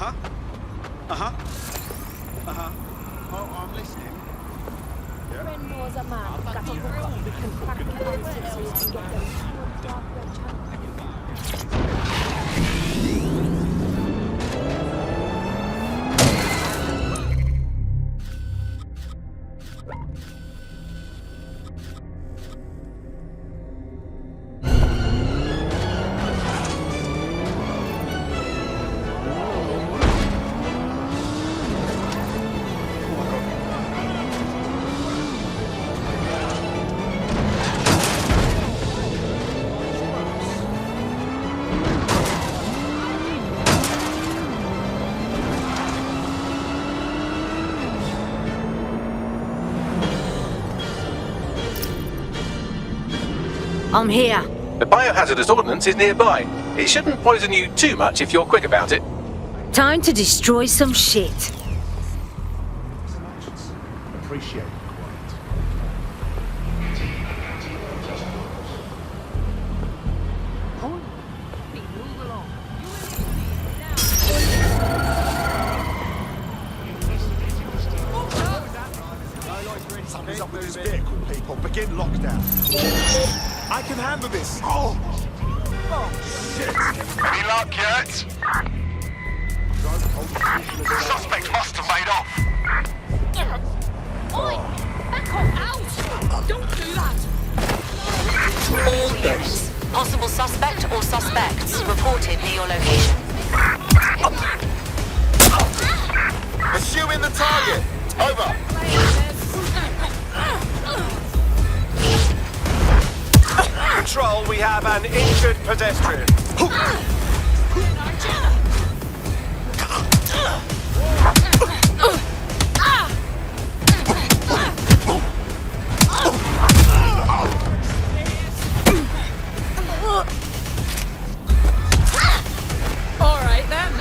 Uh-huh. Uh-huh. Uh-huh. Oh, I'm listening. Renmore's a man. Got to hook up. We can crack the houses so you can get them dark red channel. I'm here. The biohazardous ordnance is nearby. It shouldn't poison you too much if you're quick about it. Time to destroy some shit. Appreciate it. Something's up with this vehicle, people. Begin lockdown. I can handle this. Oh shit. Any luck yet? The suspect must have made off. Oi! Back on out! Don't do that! All units. Possible suspect or suspects reported near your location. Pursuing the target. Over. Control, we have an injured pedestrian. All right then.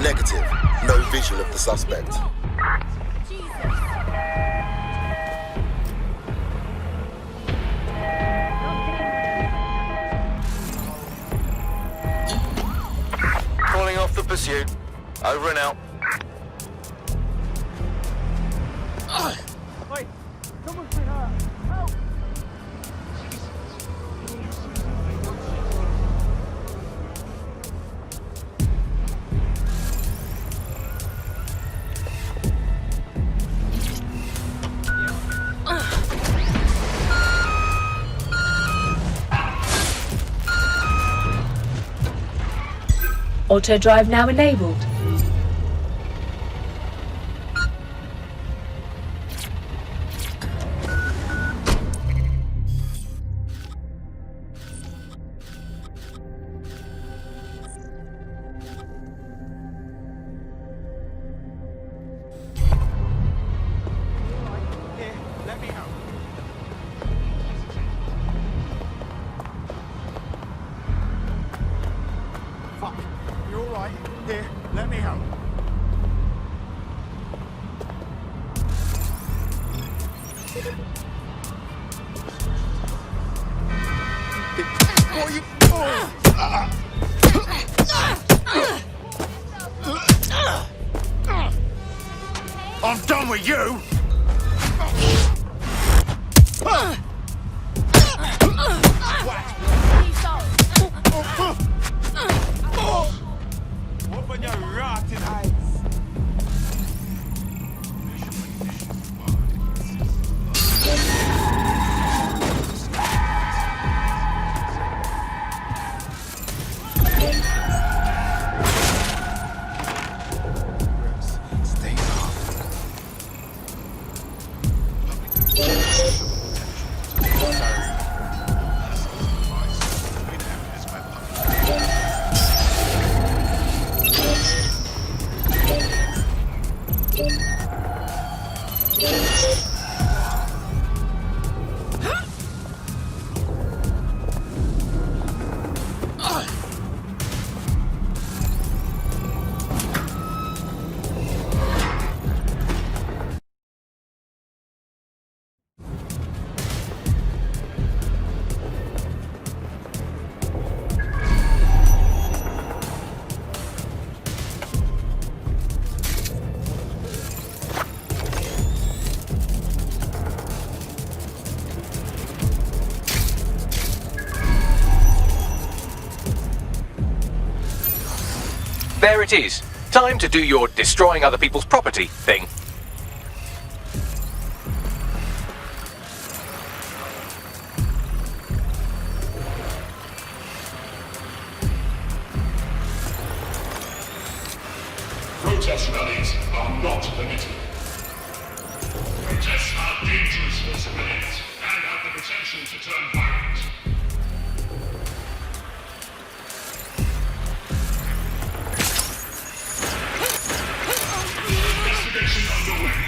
Negative. No visual of the suspect. Calling off the pursuit. Over and out. Wait, someone's been hurt. Help! Auto drive now enabled. Here, let me help. Fuck. You all right? Here, let me help. Boy, you... I'm done with you! Open your rotten eyes! Stay calm. There it is. Time to do your destroying other people's property thing. Protest rallies are not permitted. Protests are dangerous for civilians and have the potential to turn violent. Investigation underway.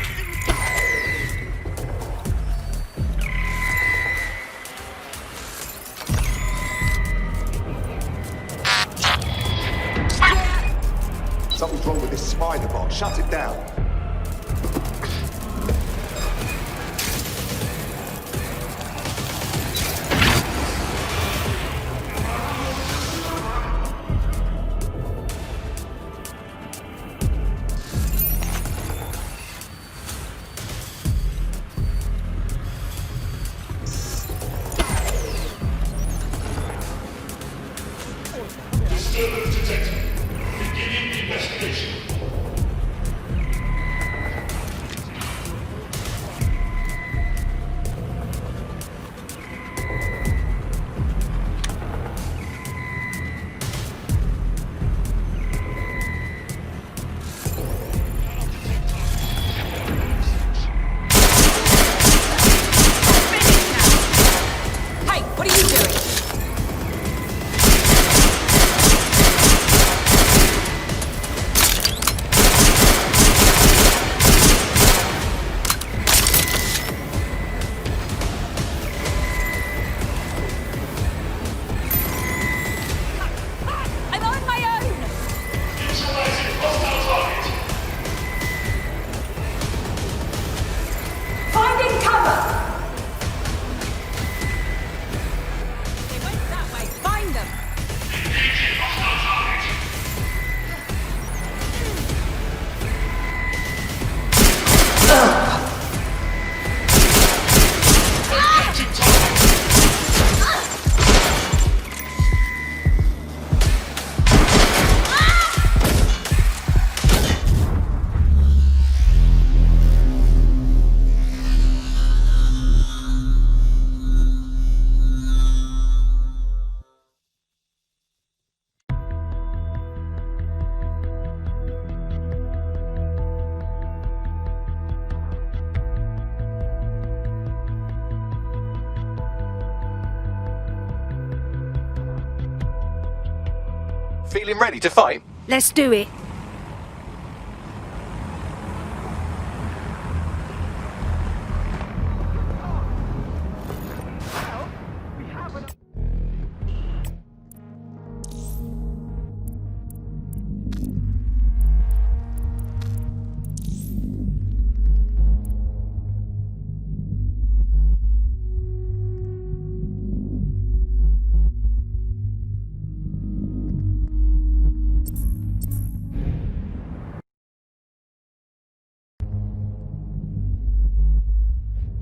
Something's wrong with this spider bot. Shut it down. Disturbance detected. Beginning investigation. Hey, what are you doing? I'm on my own! Neutralizing hostile target. Finding cover! They went that way. Find them! Engaging hostile target. Engaging target. Feeling ready to fight? Let's do it.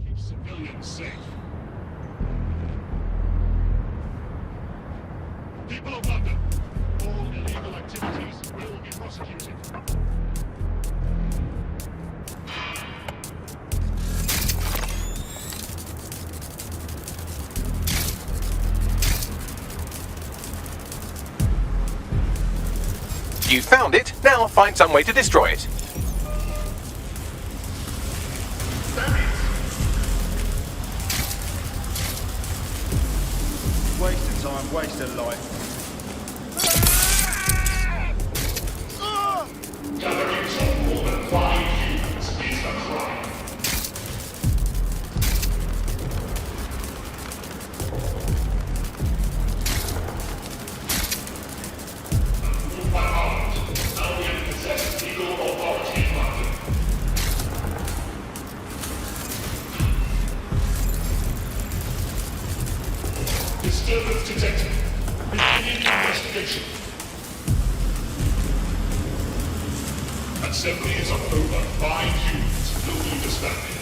Keep civilians safe. People of London, all illegal activities will be prosecuted. You found it, now find some way to destroy it. Wasted time, wasted life. Gatherings of more than 5 humans is a crime. Ruled by Parliament, Albion possesses legal authority in London. Disturbance detected. Beginning investigation. Assemblies of over 5 units will be disbanded.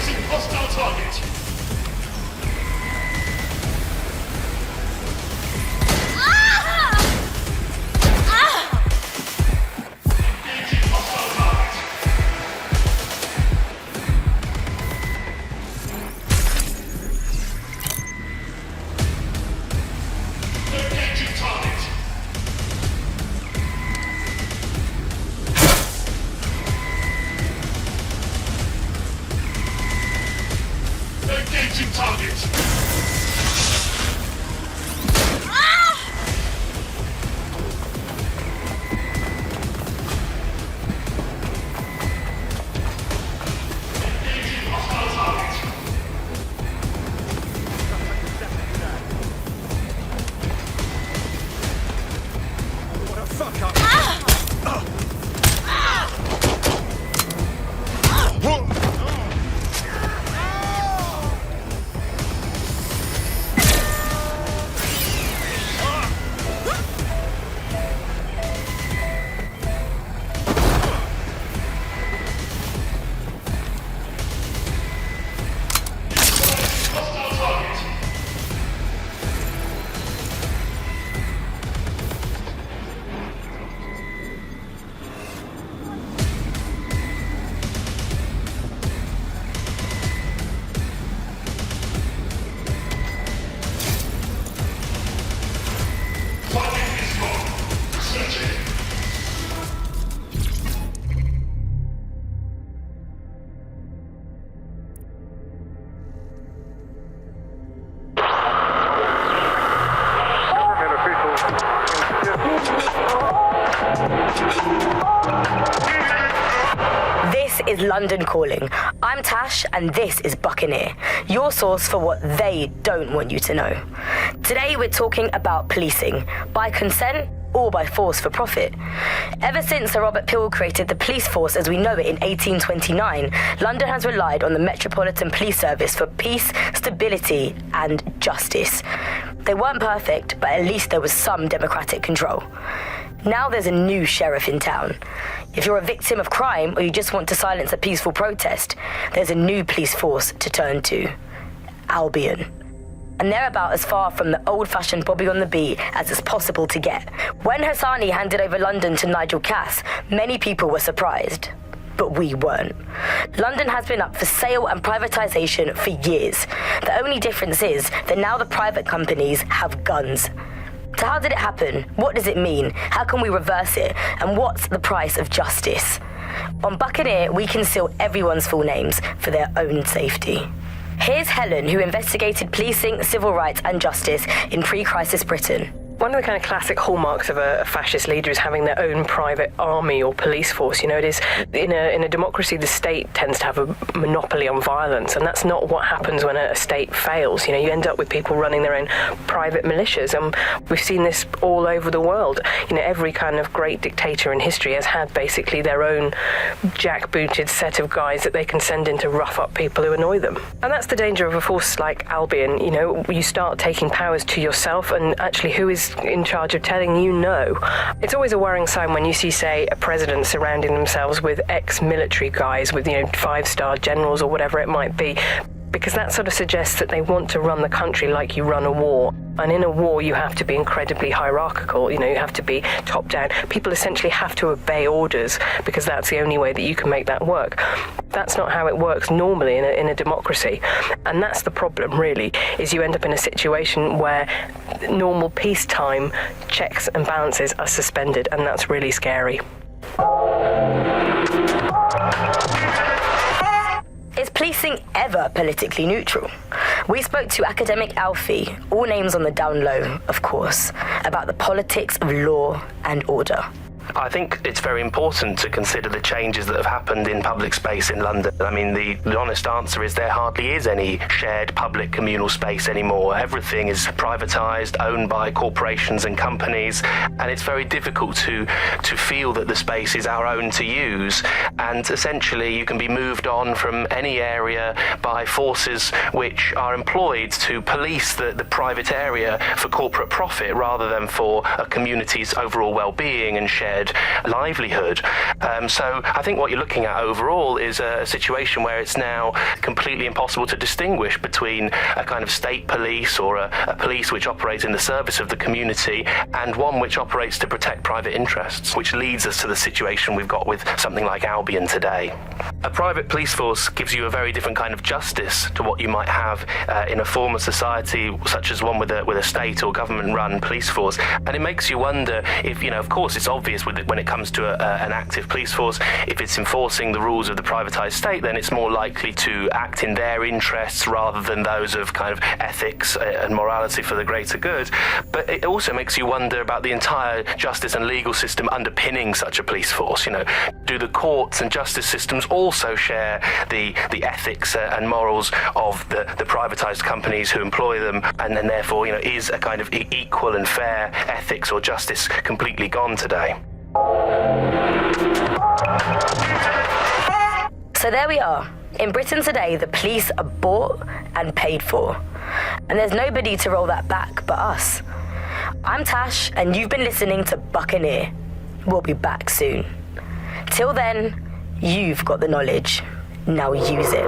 Engaging hostile target. Engaging hostile target. Engaging target. Engaging target. Engaging hostile target. What a fuck up! Hostile target. Target is gone. Searching. This is London Calling. I'm Tash, and this is Buccaneer, your source for what they don't want you to know. Today we're talking about policing, by consent or by force for profit. Ever since Sir Robert Peel created the police force as we know it in 1829, London has relied on the Metropolitan Police Service for peace, stability, and justice. They weren't perfect, but at least there was some democratic control. Now there's a new sheriff in town. If you're a victim of crime or you just want to silence a peaceful protest, there's a new police force to turn to. Albion. And they're about as far from the old-fashioned Bobby on the beat as it's possible to get. When Hassani handed over London to Nigel Cass, many people were surprised. But we weren't. London has been up for sale and privatisation for years. The only difference is that now the private companies have guns. So how did it happen? What does it mean? How can we reverse it? And what's the price of justice? On Buccaneer, we conceal everyone's full names for their own safety. Here's Helen, who investigated policing, civil rights and justice in pre-crisis Britain. One of the kind of classic hallmarks of a fascist leader is having their own private army or police force. You know, it is in a democracy, the state tends to have a monopoly on violence, and that's not what happens when a state fails. You know, you end up with people running their own private militias, and we've seen this all over the world. You know, every kind of great dictator in history has had basically their own jackbooted set of guys that they can send in to rough up people who annoy them. And that's the danger of a force like Albion. You know, you start taking powers to yourself, and actually who is in charge of telling you no? It's always a worrying sign when you see, say, a president surrounding themselves with ex-military guys, with, you know, 5-star generals or whatever it might be, because that sort of suggests that they want to run the country like you run a war. And in a war, you have to be incredibly hierarchical. You know, you have to be top down. People essentially have to obey orders because that's the only way that you can make that work. That's not how it works normally in a democracy. And that's the problem, really, is you end up in a situation where normal peacetime checks and balances are suspended, and that's really scary. Is policing ever politically neutral? We spoke to academic Alfie, all names on the down low, of course, about the politics of law and order. I think it's very important to consider the changes that have happened in public space in London. I mean, the honest answer is there hardly is any shared public communal space anymore. Everything is privatised, owned by corporations and companies, and it's very difficult to feel that the space is our own to use. And essentially, you can be moved on from any area by forces which are employed to police the private area for corporate profit rather than for a community's overall well-being and shared shared livelihood. So I think what you're looking at overall is a situation where it's now completely impossible to distinguish between a kind of state police or a police which operates in the service of the community and one which operates to protect private interests, which leads us to the situation we've got with something like Albion today. A private police force gives you a very different kind of justice to what you might have in a form of society such as one with a state or government-run police force. And it makes you wonder if, of course it's obvious when it comes to an active police force, if it's enforcing the rules of the privatised state, then it's more likely to act in their interests rather than those of kind of ethics and morality for the greater good. But it also makes you wonder about the entire justice and legal system underpinning such a police force. Do the courts and justice systems also share the ethics and morals of the privatised companies who employ them, and then therefore, is a kind of equal and fair ethics or justice completely gone today? So there we are. In Britain today, the police are bought and paid for. And there's nobody to roll that back but us. I'm Tash, and you've been listening to Buccaneer. We'll be back soon. Till then, you've got the knowledge. Now use it.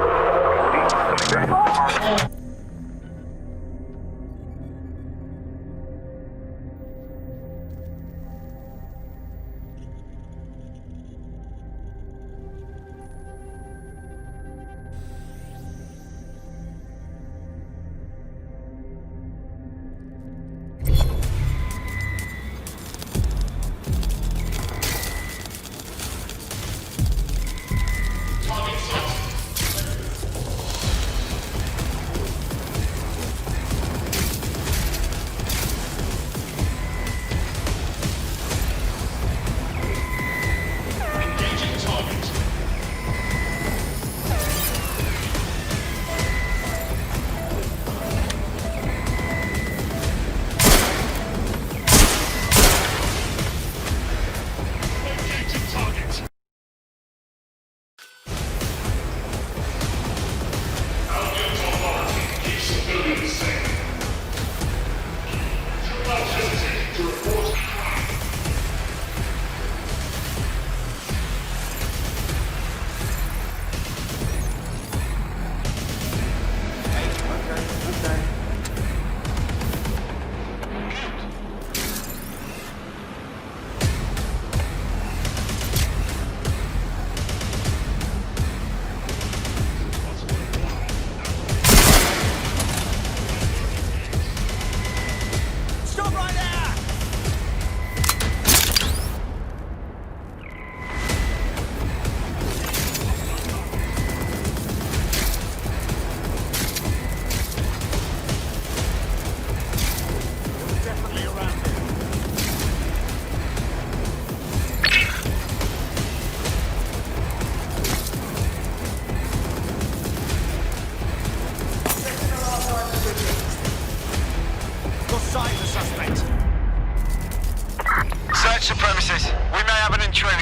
Search the premises. We may have an intruder.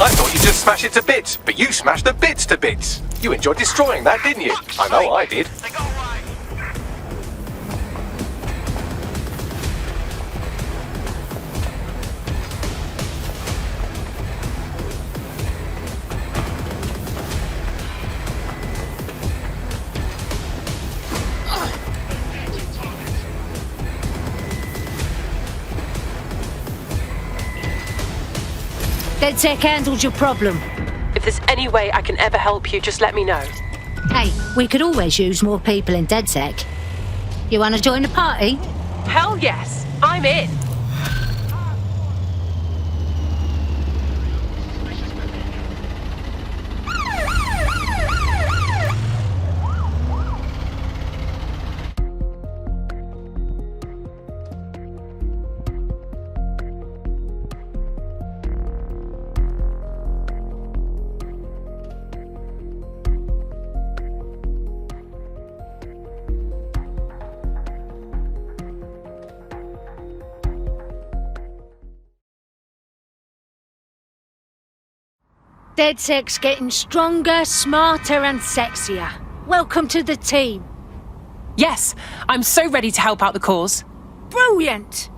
I thought you'd just smash it to bits, but you smashed the bits to bits. You enjoyed destroying that, didn't you? I know I did. They got away. DedSec handled your problem. If there's any way I can ever help you, just let me know. Hey, we could always use more people in DedSec. You want to join the party? Hell yes, I'm in. DedSec's getting stronger, smarter, and sexier. Welcome to the team. Yes, I'm so ready to help out the cause. Brilliant!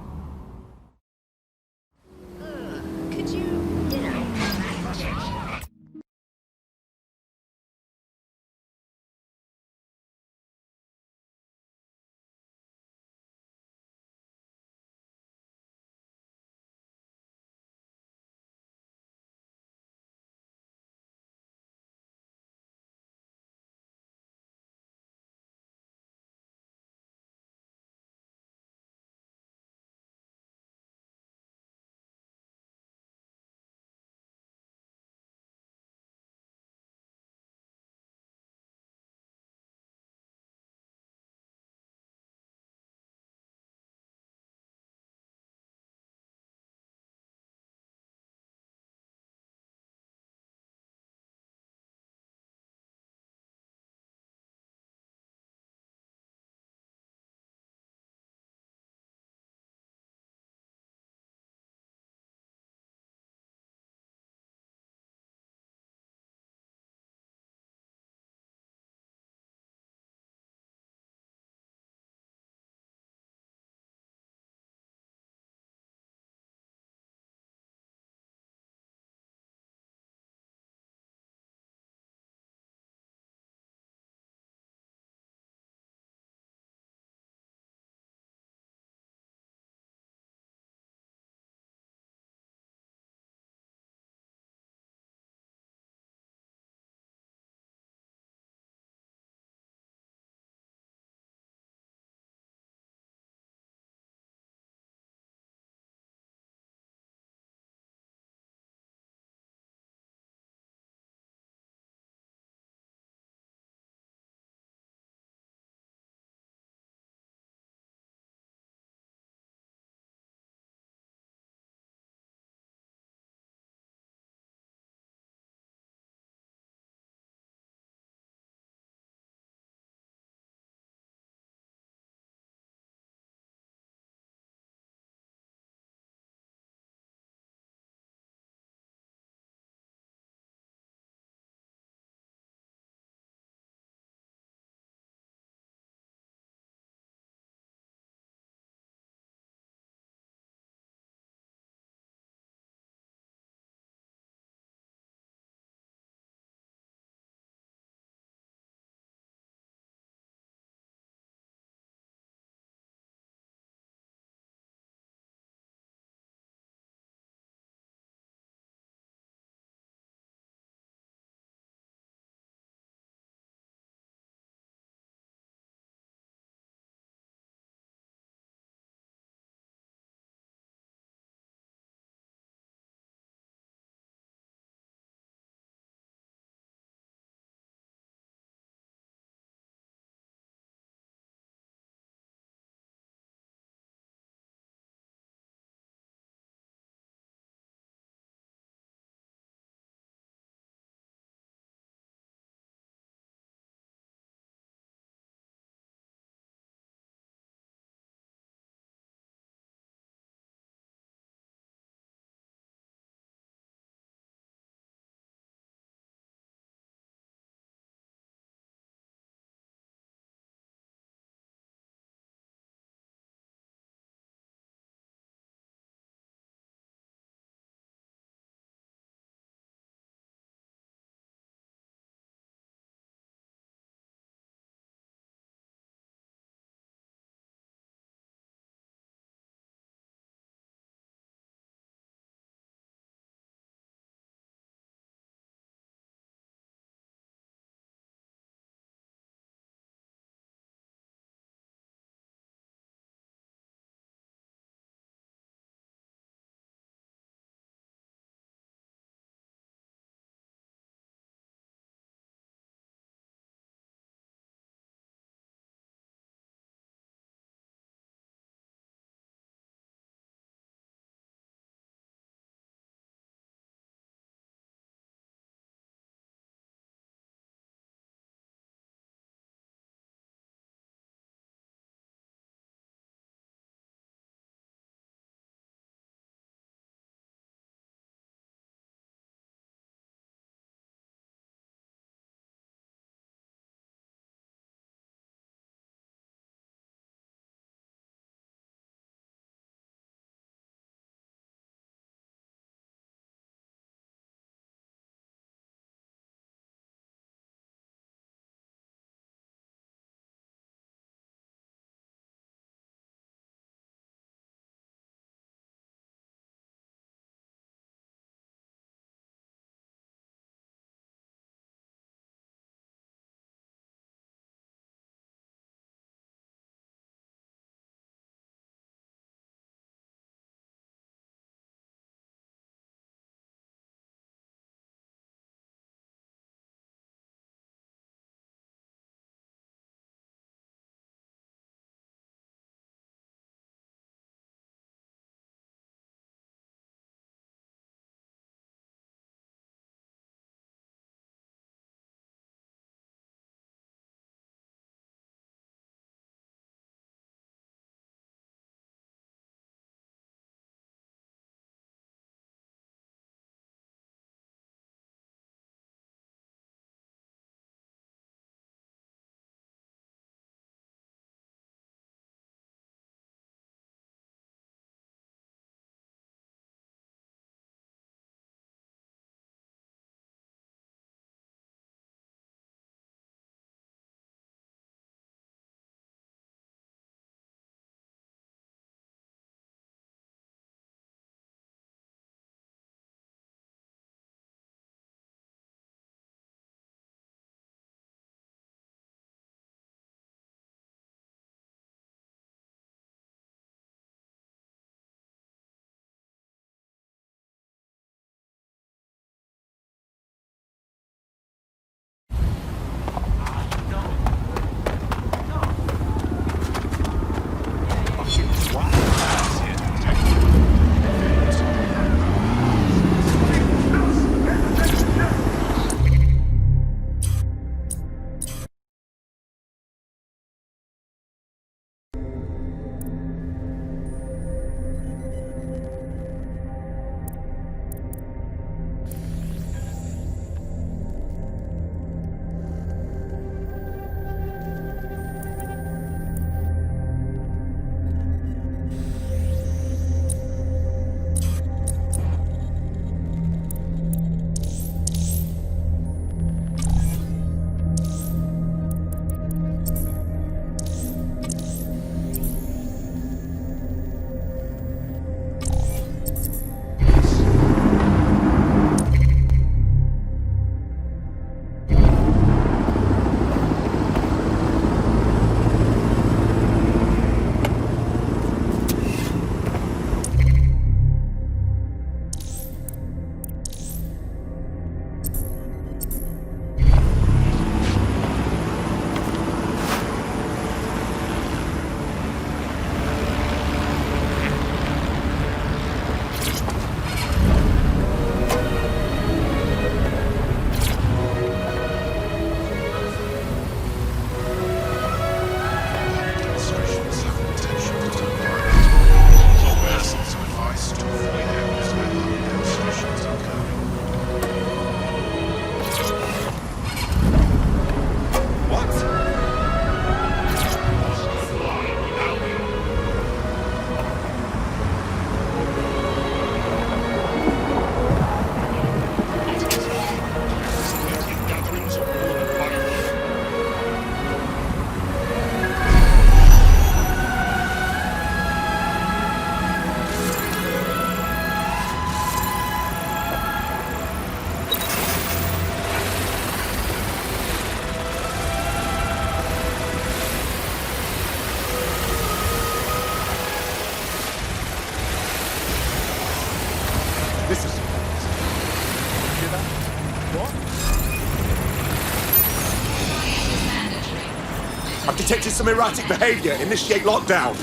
I've detected some erratic behavior. Initiate lockdown.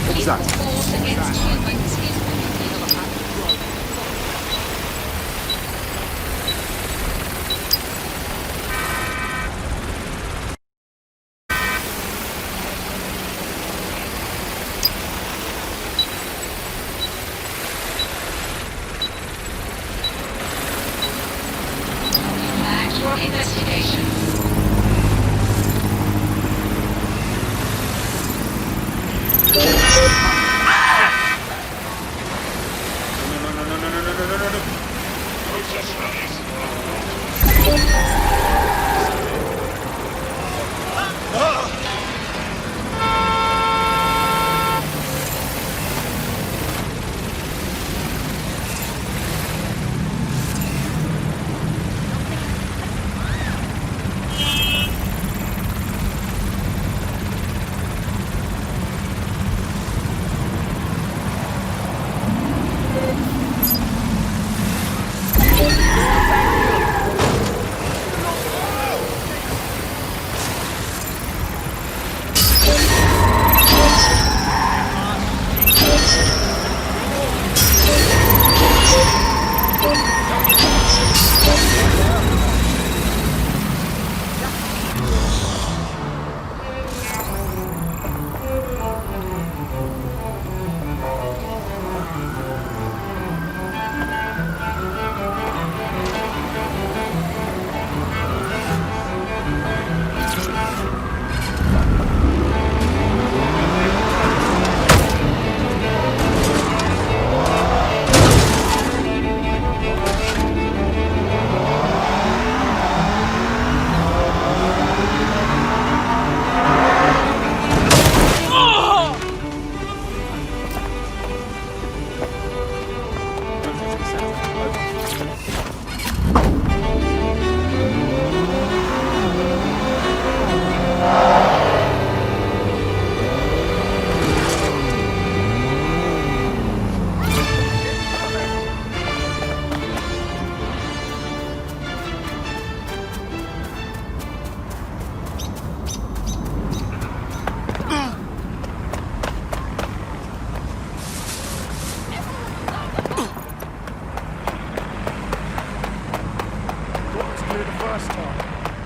What was that? Investigation. Process studies.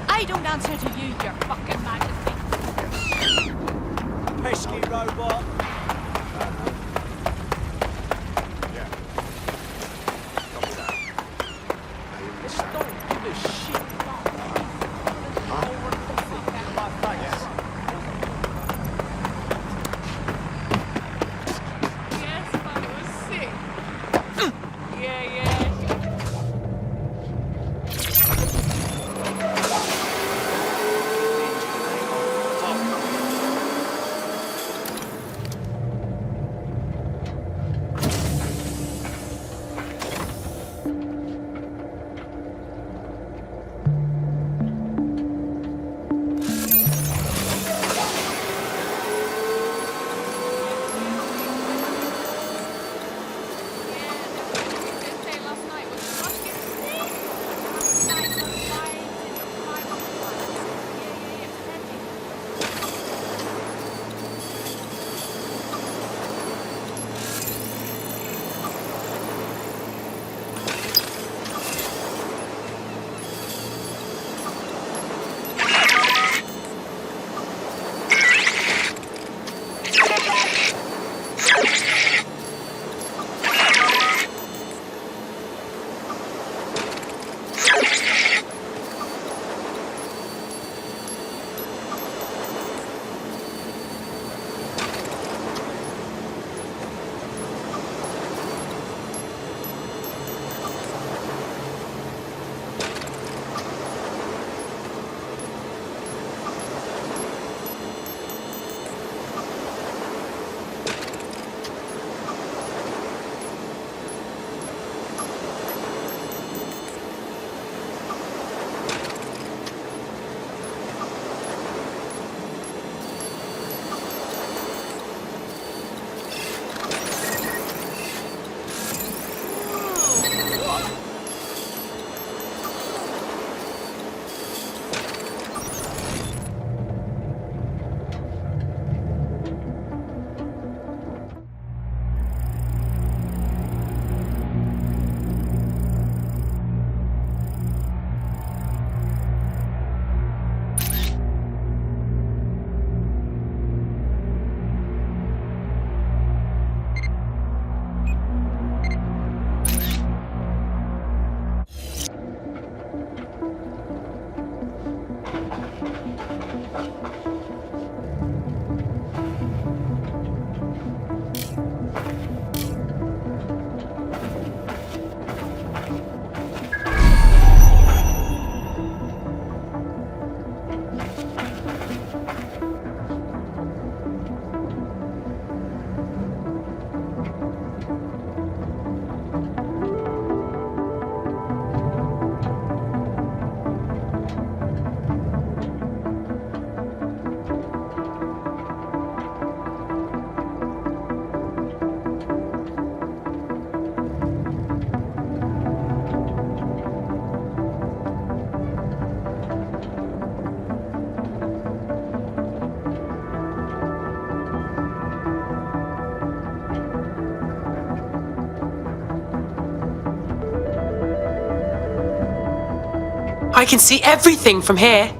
I don't answer to you, you fucking majesty. Pesky robot. I can see everything from here.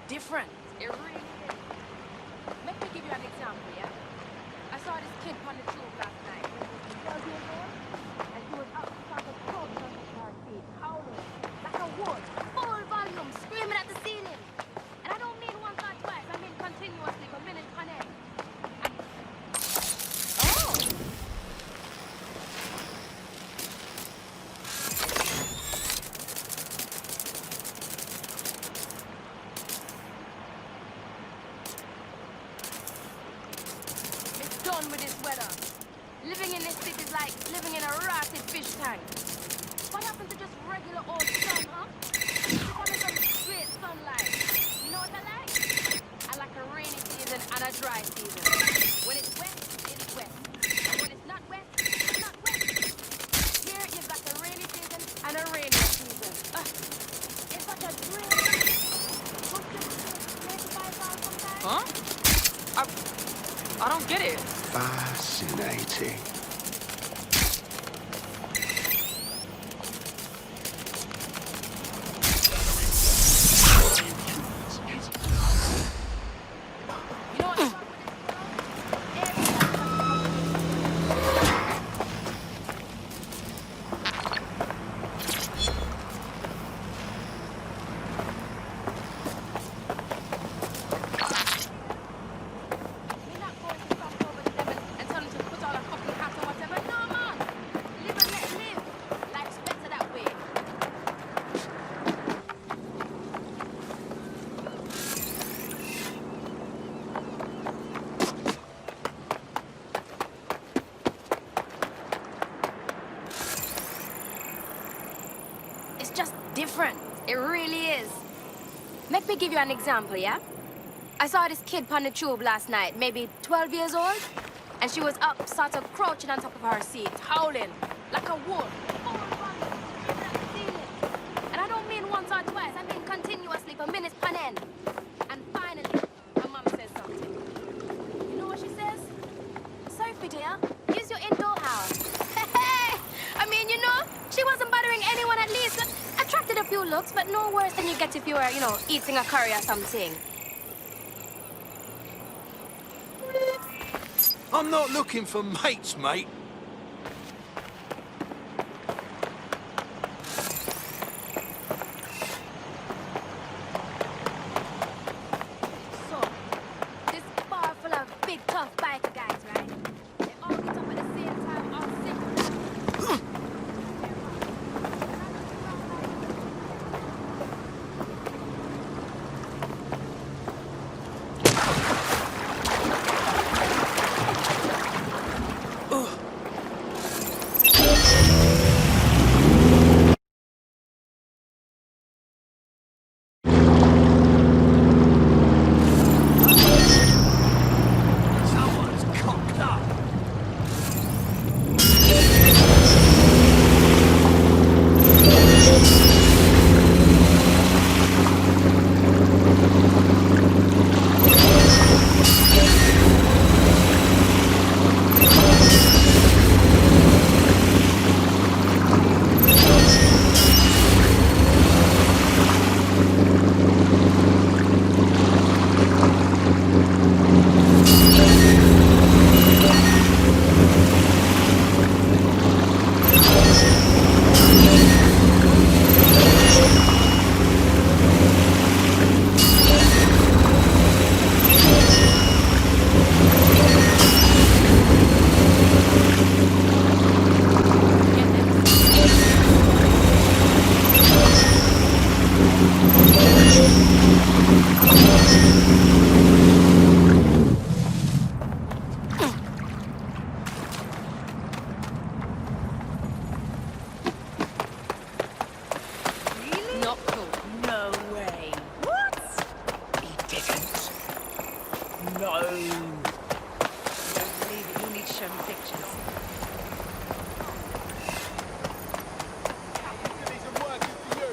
Different. It really is. Let me give you an example, yeah? I saw this kid on the tube last night. He was 12 years old, and he was out in front of the club on the car seat, howling like a wolf, full volume, screaming at the ceiling. And I don't mean once or twice, I mean continuously for minutes on end. Oh! With this weather. Living in this city is like living in a rotted fish tank. What happened to just regular old sun, huh? Becoming some straight sunlight. You know what I like? I like a rainy season and a dry season. When it's wet, it's wet. And when it's not wet, it's not wet. Here you've got a rainy season and a rainy season. It's such a dream. Huh? I don't get it. Fascinating. We're not going to come over to them and tell them to put different. It really is. Let me give you an example, yeah? I saw this kid on the tube last night, maybe 12 years old, and she was up, sort of crouching on top of her seat, howling like a wolf. And I don't mean once or twice, I mean continuously for minutes on end. And finally, her mum says something. You know what she says? Sophie, dear, use your indoor house. I mean, you know, she wasn't bothering anyone, at least attracted a few looks, but no worse than you get if you were, you know, eating a curry or something. I'm not looking for mates, mate. So, this bar full of big, tough biker guys, right? They all meet up at the same time, all sick. Someone's cocked up. Not cool. No way. What? He didn't. No. Don't believe it. You need to show me pictures. These are working for you.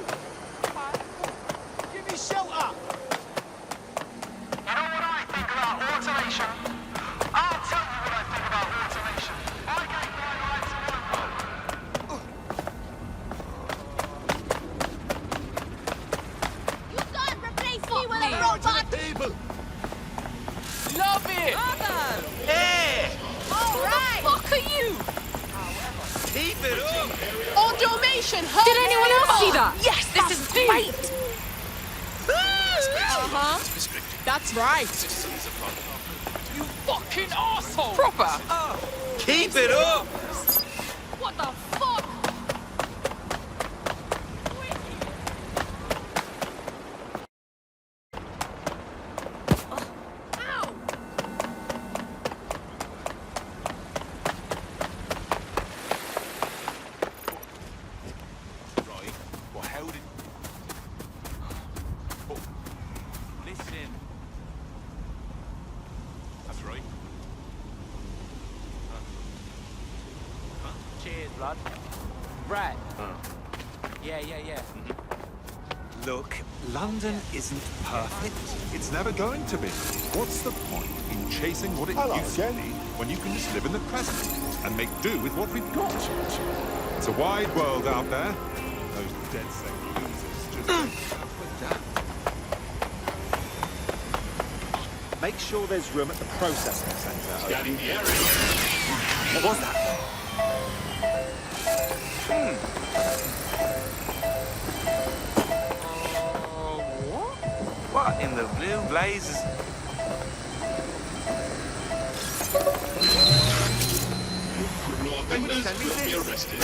Give me shelter. You know what I think about automation? I'll tell you what I think about automation. I gave my right to my role. You can't replace me with a To robot! the people. Love it! Yeah. All right! Fuck are you? Keep it up. Automation, huh? Did anyone else see that? Yes, this is great! Uh-huh. That's right. You fucking asshole! Proper! Keep it up. What the fuck? Ow! Right. Well, how did... Oh. Listen. That's right. Cheers, blood. Right. Yeah. Look, London isn't perfect. It's never going to be. What's the point in chasing what it used to be when you can just live in the present and make do with what we've got? It's a wide world out there. Those dead set losers just don't have a damn. Make sure there's room at the processing centre. Scanning the area. What was that? What in the blue blazes? Law offenders will be arrested.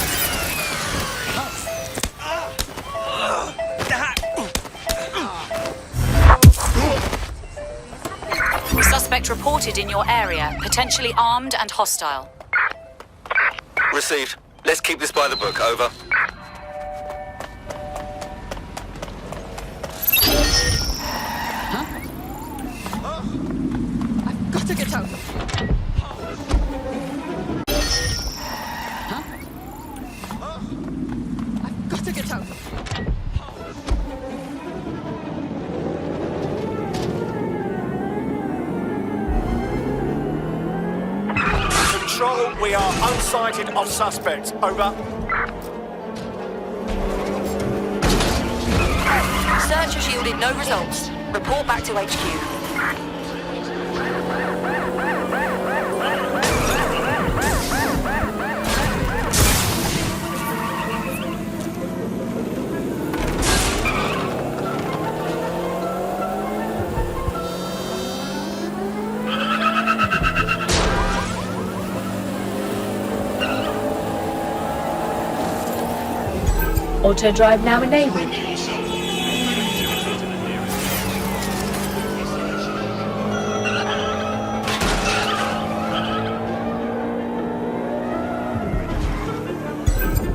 Suspect reported in your area, potentially armed and hostile. Received. Let's keep this by the book. Over. Control, we are unsighted of suspect. Over. Search has yielded no results. Report back to HQ. Auto drive now enabled.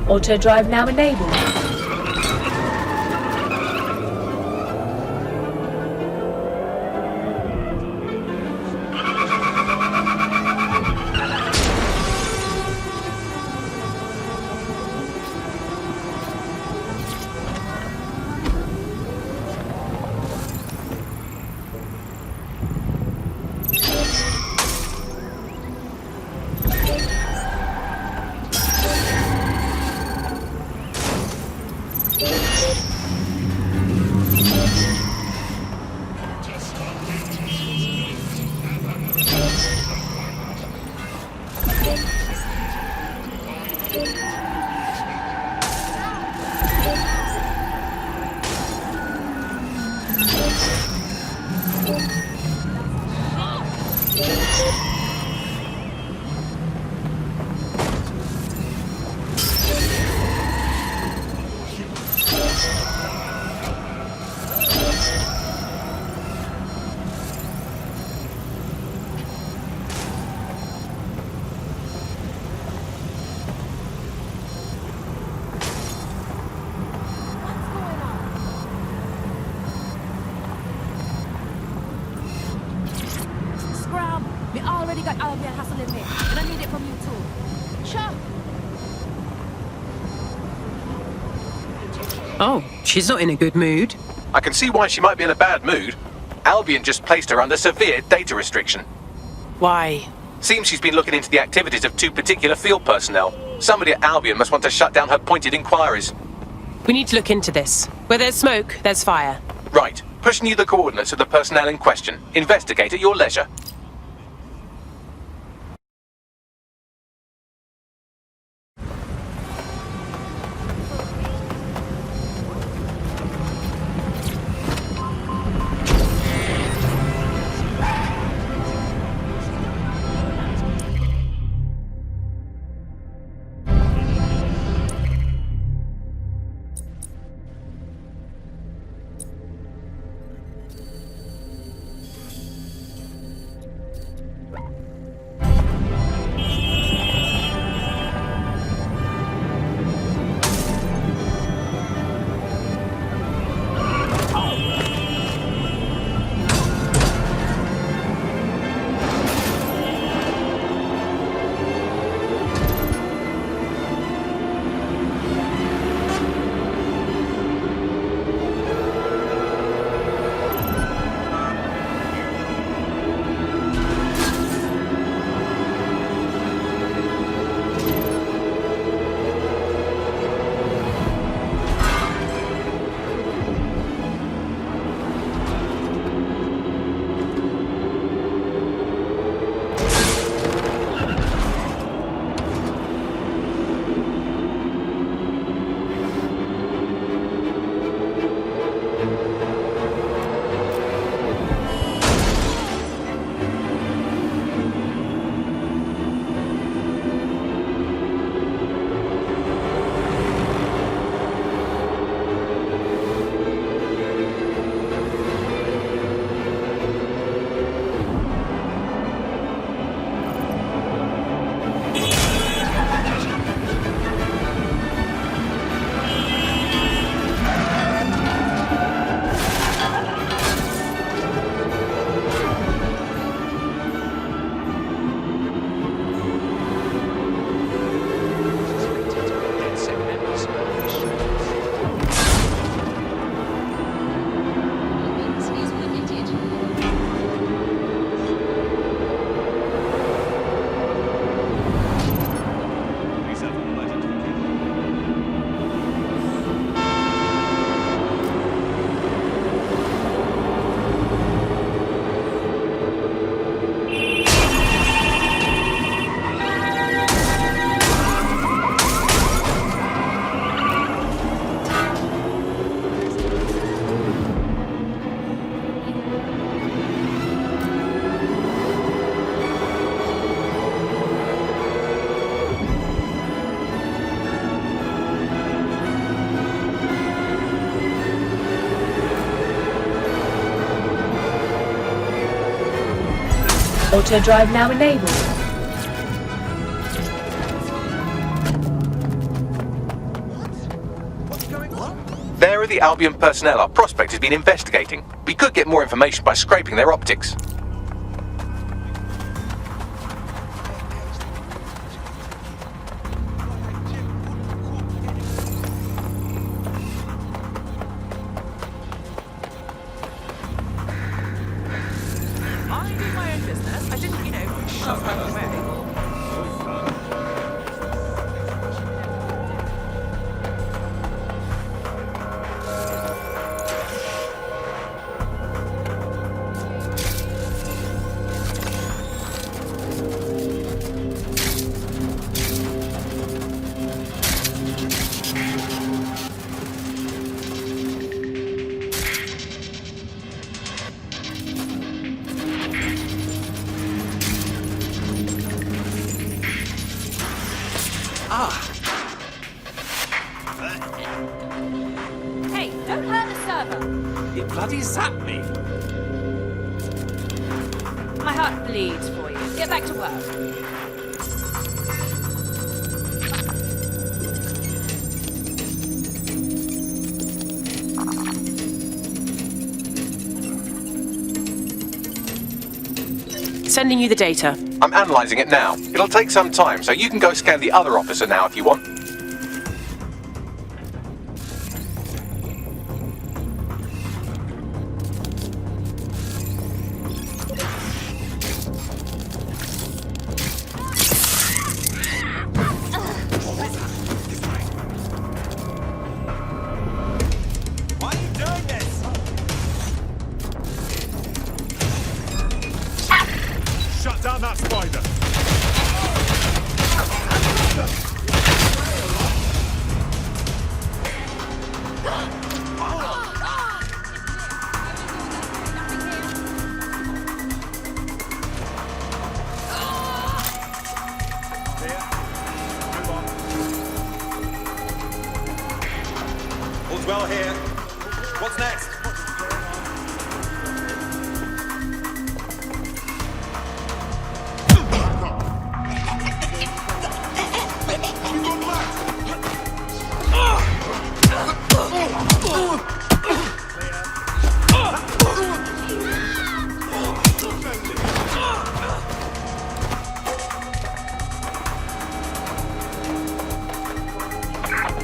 Auto drive now enabled. already got Albion hassling me, and I need it from you too. Sure. Oh, she's not in a good mood. I can see why she might be in a bad mood. Albion just placed her under severe data restriction. Why? Seems she's been looking into the activities of 2 particular field personnel. Somebody at Albion must want to shut down her pointed inquiries. We need to look into this. Where there's smoke, there's fire. Right. Pushing you the coordinates of the personnel in question. Investigate at your leisure. Auto drive now enabled. There are the Albion personnel our prospect has been investigating. We could get more information by scraping their optics. I do my own business. I didn't, shove her away. Hey, don't hurt the server. It bloody zapped me. My heart bleeds for you. Get back to work. Sending you the data. I'm analysing it now. It'll take some time, so you can go scan the other officer now if you want. Why are you doing this? Shut down that spider. All's well here. What's next?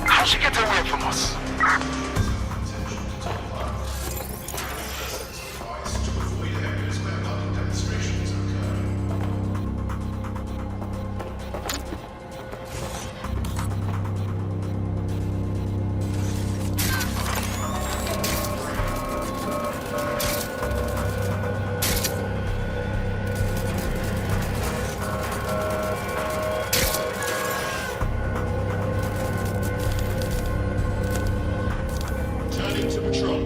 How'd she get away from us? Turning to patrol.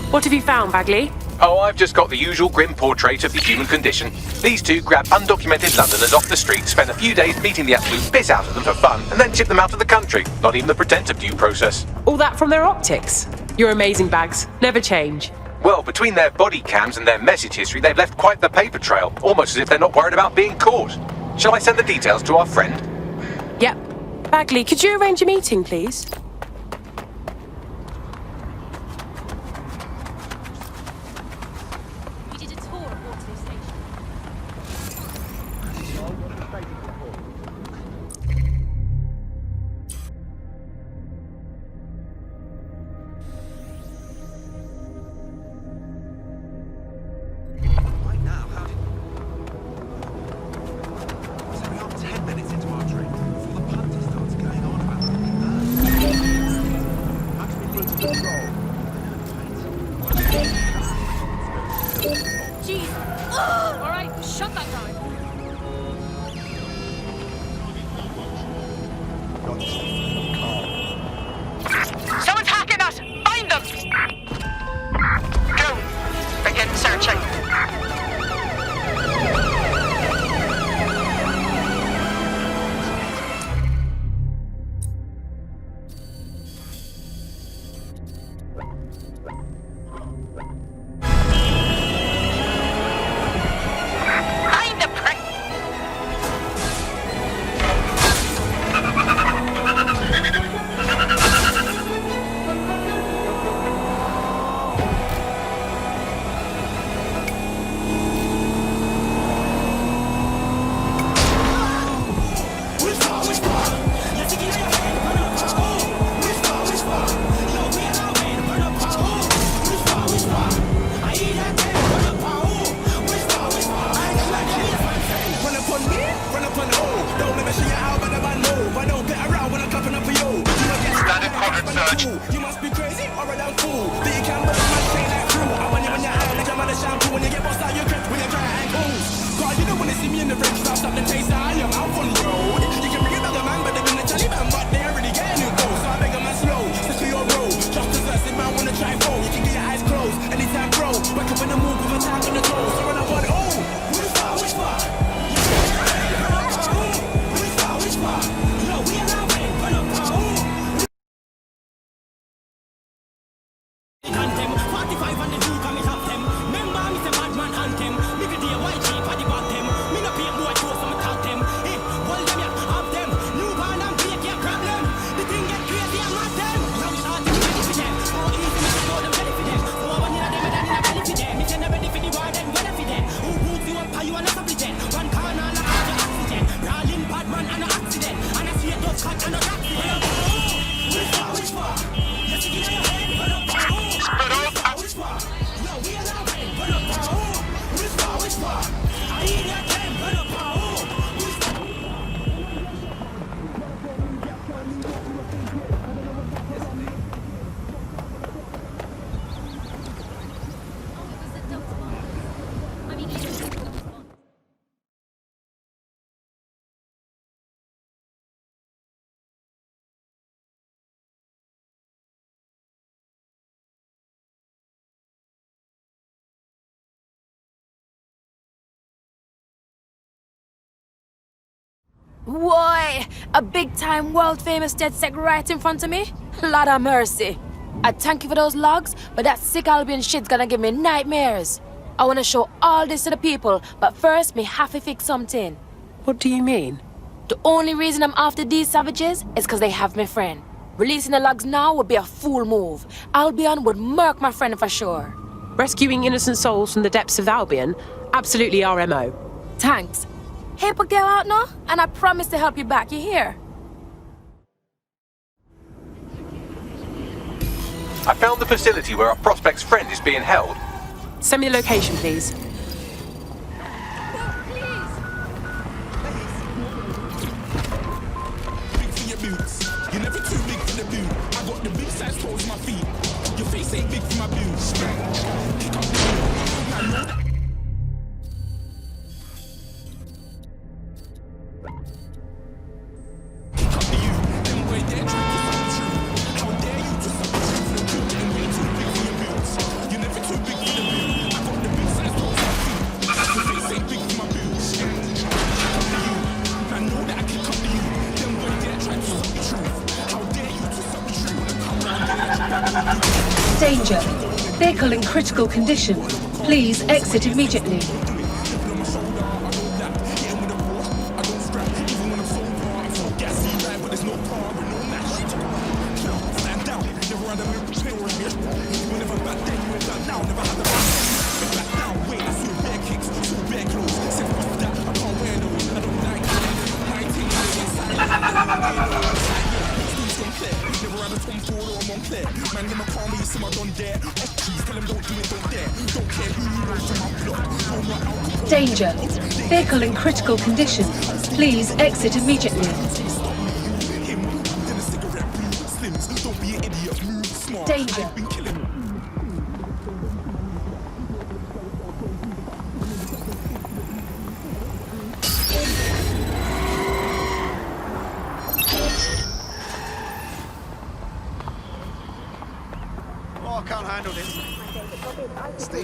What have you found, Bagley? Oh, I've just got the usual grim portrait of the human condition. These two grab undocumented Londoners off the street, spend a few days beating the absolute piss out of them for fun, and then ship them out of the country. Not even the pretense of due process. All that from their optics? You're amazing, Bags. Never change. Well, between their body cams and their message history, they've left quite the paper trail, almost as if they're not worried about being caught. Shall I send the details to our friend? Yep. Bagley, could you arrange a meeting, please? We did a tour of Waterloo Station. that going? Someone's hacking us! Find them! Go! Begin searching. Find the prick! Standard quadrant search. You must be crazy or a damn fool. That you can burn my chain like glue. I want you in your eye like I'm out of shampoo. When you get bust out your grip when you try ankles. God, you know when they see me in the ring, I'll stop the taste. I am out on the road. You can bring another man, but they've been the Taliban, but they already getting you go. So I beg a man slow, stick to your road. Just as us, if man wanna try go, you can get your eyes closed. Anytime, bro. Wake up in the move with a tag on the toes. So when I want, oh, which far, which far? Which far? Yo, we are now waiting for the power. Anthem, 45 on the Duke and me have them. Remember me say bad man anthem. Me could do a white sheep for the bottom. Me no pay more close so me tag them. Hey, hold them ya, have them. New born and break ya, grab them. The thing get crazy and mad them. Now we start to be ready for them. How easy me to know them ready for them. So I want you to them and then I'm ready for them. Me say never ready for the war then ready for them. Who boots you up how you wanna stop it then. One corner like out your oxygen. Rolling bad man and no accident. And I see a dust cut and no accident. Which far, which far? Yes, you get your head, but up. Spread out. Which far? Yo, we are now ready, but up. Which far, which far? I hear that ten, but up. Which far? Why? A big-time, world-famous DedSec right in front of me? Lord of mercy. I thank you for those logs, but that sick Albion shit's gonna give me nightmares. I wanna show all this to the people, but first me have to fix something. What do you mean? The only reason I'm after these savages is because they have my friend. Releasing the logs now would be a fool move. Albion would murk my friend for sure. Rescuing innocent souls from the depths of Albion? Absolutely our MO. Thanks. Help a girl out now, and I promise to help you back, you hear? I found the facility where our prospect's friend is being held. Send me the location, please. Big for your boots. You're never too big for the boot. I got the big size toes on my feet. Your face ain't big for my boots. Kick up the boot. Now know that. Kick up the you. Them boy there trying to stop the truth. How dare you to stop the truth? No good. Getting way too big for your boots. You're never too big for the boot. I got the big size toes on my feet. Your face ain't big for my boots. Kick up the you. I know that I kick up the you. Them boy there trying to stop the truth. How dare you to stop the truth? Come round there. Danger. Vehicle in critical condition. Please exit immediately. Danger. Vehicle in critical condition. Please exit immediately. Danger. handle this. Stay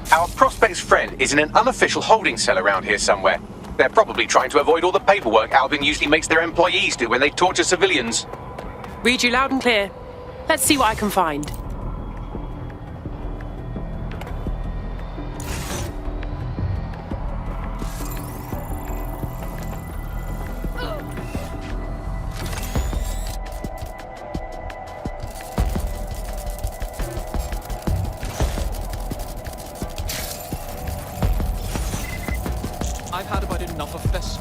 Our prospect's friend is in an unofficial holding cell around here somewhere. They're probably trying to avoid all the paperwork Alvin usually makes their employees do when they torture civilians. Read you loud and clear. Let's see what I can find. I've had about enough of this.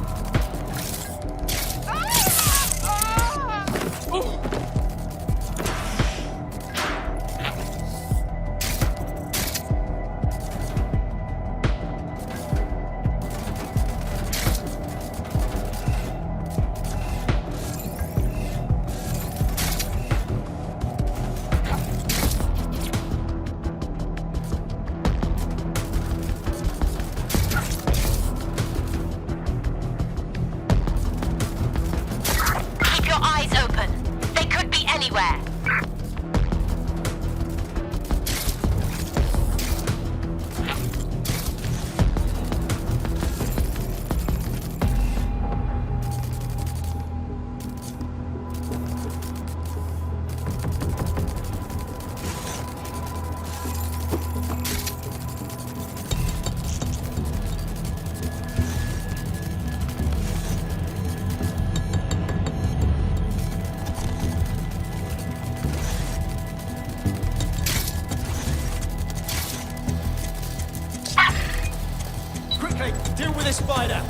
Deal with this spider.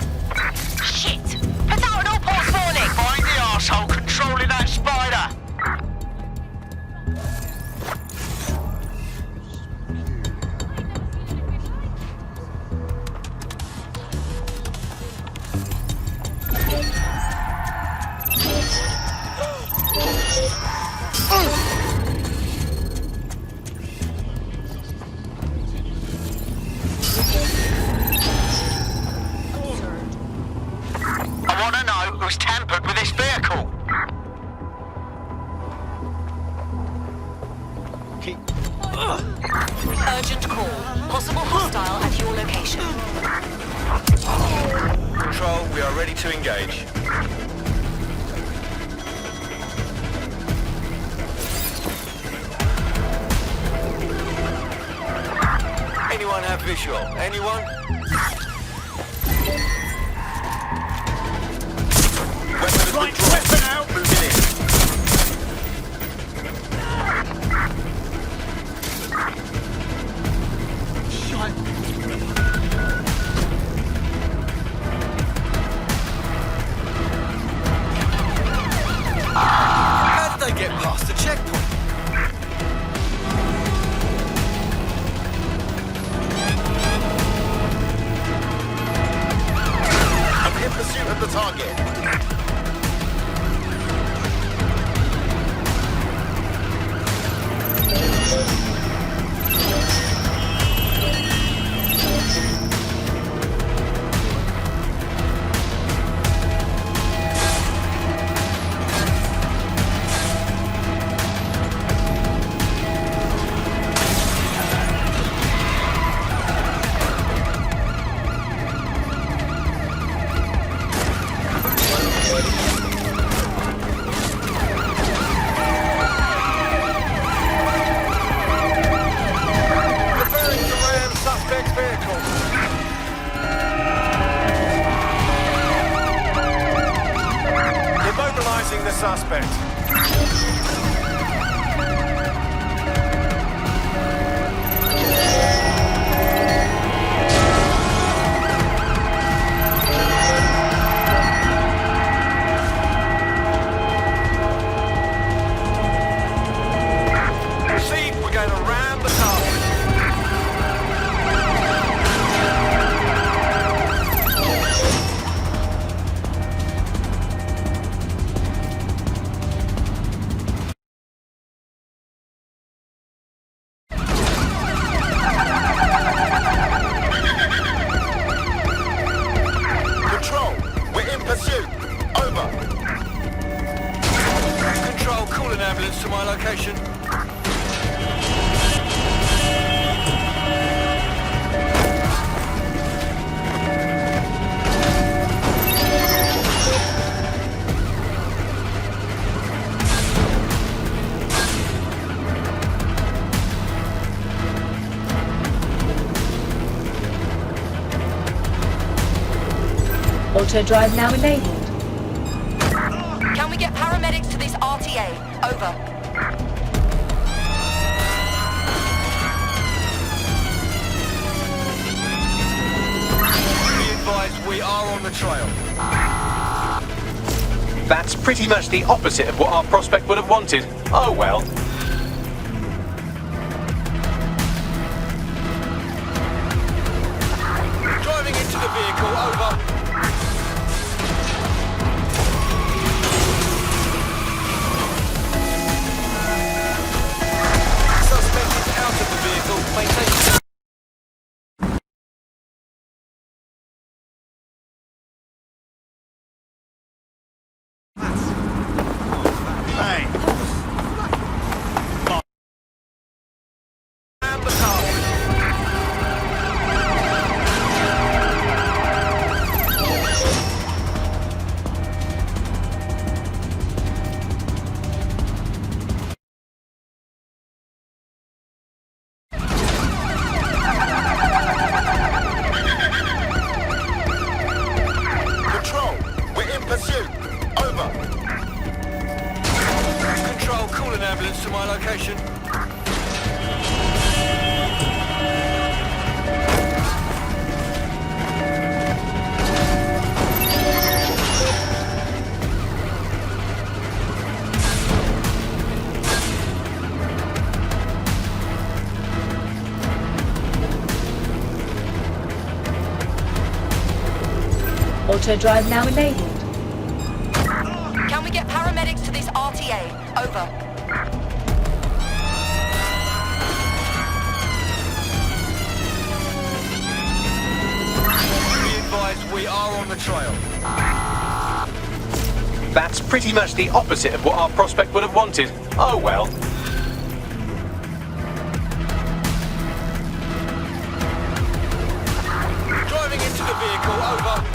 Shit! Put out an all-port warning! Find the arsehole controlling that spider! Who's tampered with this vehicle? Urgent call. Possible hostile at your location. Control, we are ready to engage. Anyone have visual? Anyone? Right, weapon out! Moving in. How did they get past the checkpoint? I'm in pursuit of the target. The suspect. See, we're going to ram the car. ambulance to my location. Auto drive now enabled. Can we get paramedics to this RTA? Over. Be advised, we are on the trail. That's pretty much the opposite of what our prospect would have wanted. Oh well. Driving into the vehicle, over. Auto drive now enabled. Can we get paramedics to this RTA? Over. Be advised, we are on the trail. That's pretty much the opposite of what our prospect would have wanted. Oh well. Driving into the vehicle, over.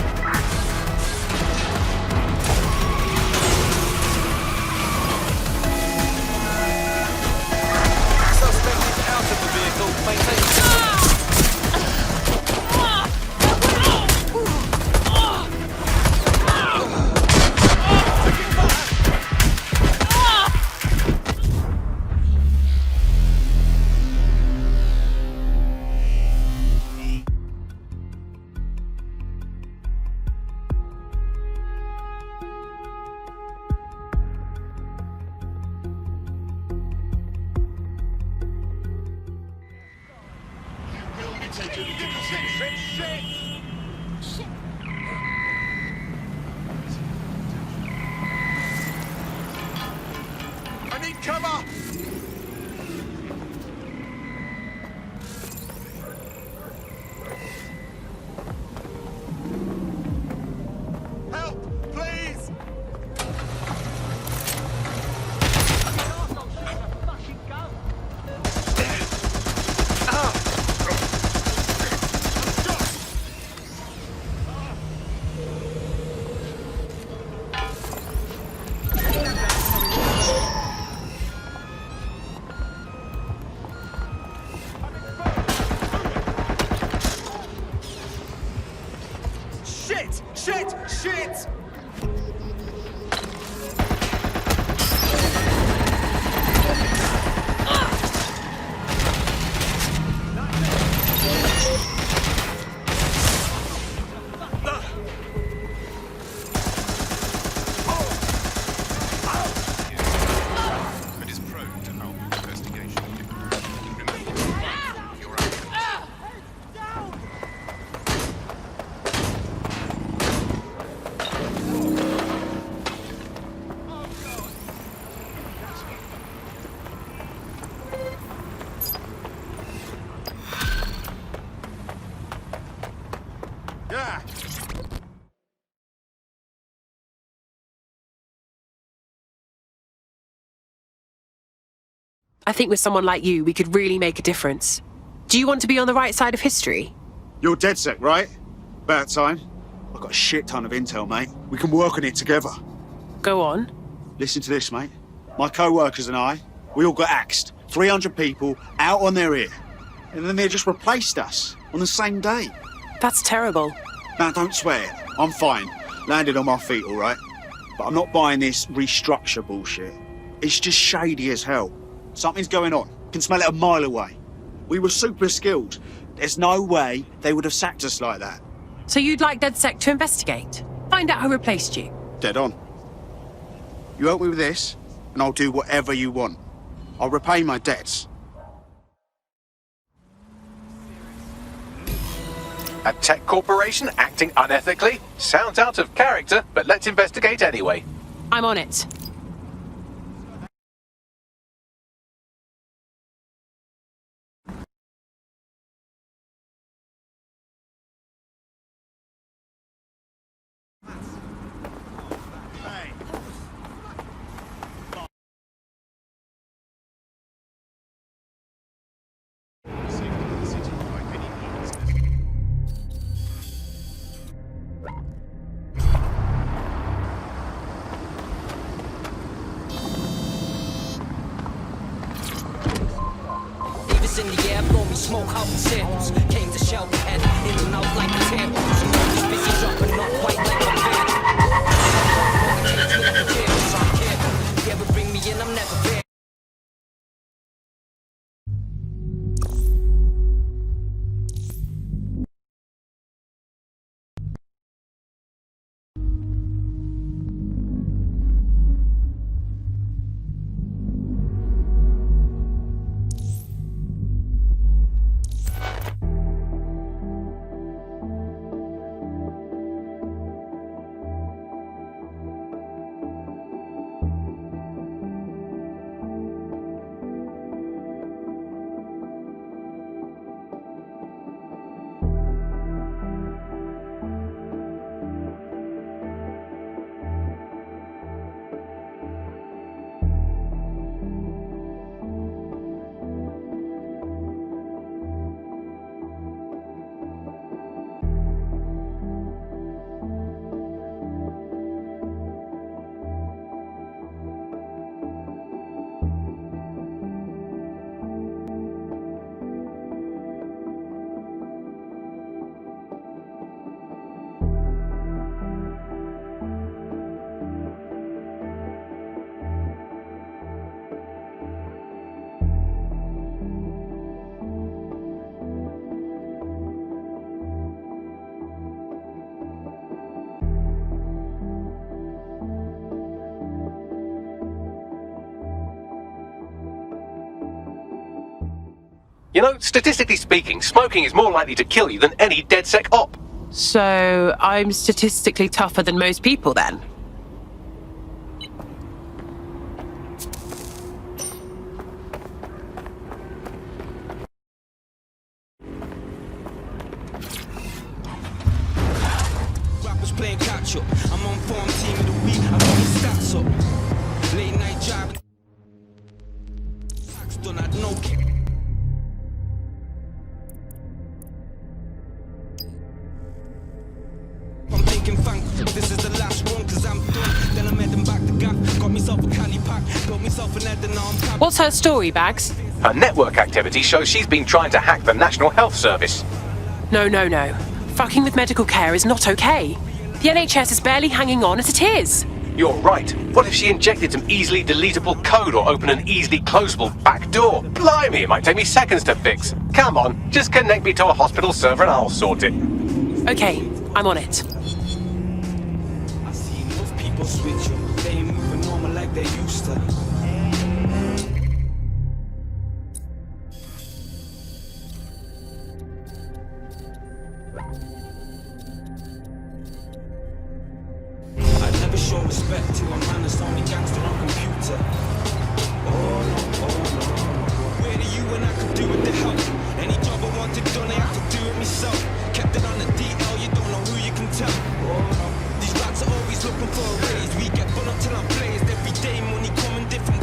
I need cover! Help, please! I think with someone like you, we could really make a difference. Do you want to be on the right side of history? You're DedSec, right? About time. I've got a shit ton of intel, mate. We can work on it together. Go on. Listen to this, mate. My co-workers and I, we all got axed. 300 people out on their ear. And then they just replaced us on the same day. That's terrible. Now, don't swear. I'm fine. Landed on my feet, all right? But I'm not buying this restructure bullshit. It's just shady as hell. Something's going on. Can smell it a mile away. We were super skilled. There's no way they would have sacked us like that. So you'd like DedSec to investigate? Find out who replaced you? Dead on. You help me with this, and I'll do whatever you want. I'll repay my debts. A tech corporation acting unethically? Sounds out of character, but let's investigate anyway. I'm on it. In the air, blow me smoke out the samples. Came to shell the head, in and out like a tail. Just busy dropping up white like a bear. Yeah, but bring me in, I'm never there. You know, statistically speaking, smoking is more likely to kill you than any DedSec op. So I'm statistically tougher than most people then? Rappers playing catch up. I'm on form team of the week. I got my stats up. Late night job. Tax done at no kick. I'm thinking thank this is the last one cause I'm done. Then I'm heading back to Gap. Got myself a Cali pack. Got myself an head and now I'm What's her story, Bags? Her network activity shows she's been trying to hack the National Health Service. No. Fucking with medical care is not okay. The NHS is barely hanging on as it is. You're right. What if she injected some easily deletable code or opened an easily closable back door? Blimey, it might take me seconds to fix. Come on, just connect me to a hospital server and I'll sort it. Okay, I'm on it. I see most people switch up. They ain't moving normal like they used to. I'd never show respect to a man that's only gangster on computer. Oh no. Where are you when I could do it to help? Any job I wanted done, I have to do it myself. Kept it on the DL, you don't know who you can tell. Oh no. These rats are always looking for a raise. We get fun up till I'm blazed. Every day money coming different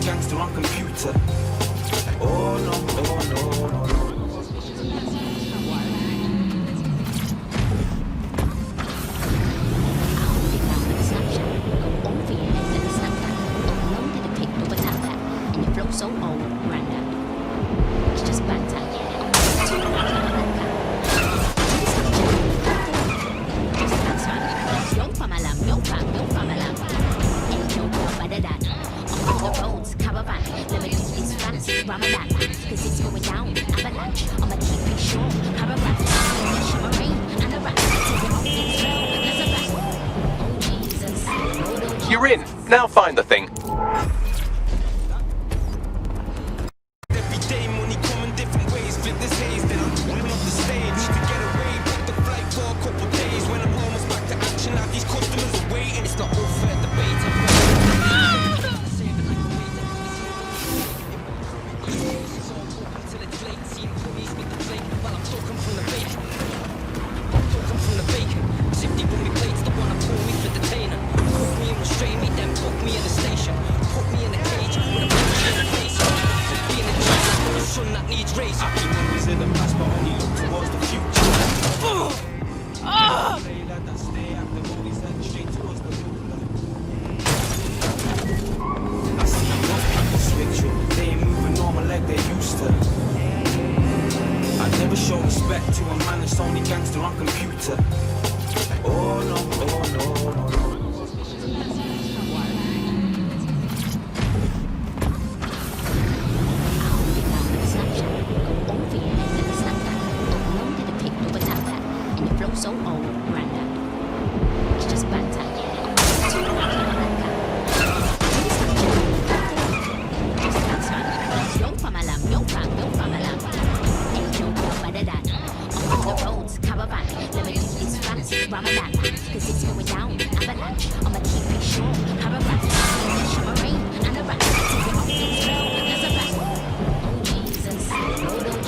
gangster on computer. Oh no, oh no, no, no. So old, granddad. It's just banter. Yo famalam, yo famalam. Ain't no more better than. On the roads, caravan. Limited is fast, Ramadan. Cause it's going down, avalanche. I'ma keep it short, caravan. Shimmering and a rat. There's a rat. Oh Jesus. You're in. Now find the thing.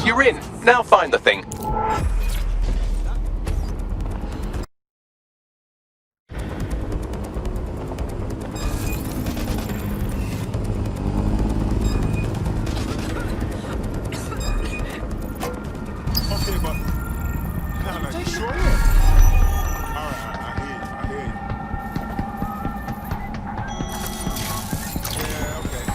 You're in. Now find the thing. Okay, but no, you sure? Alright, I hear you. Yeah, okay.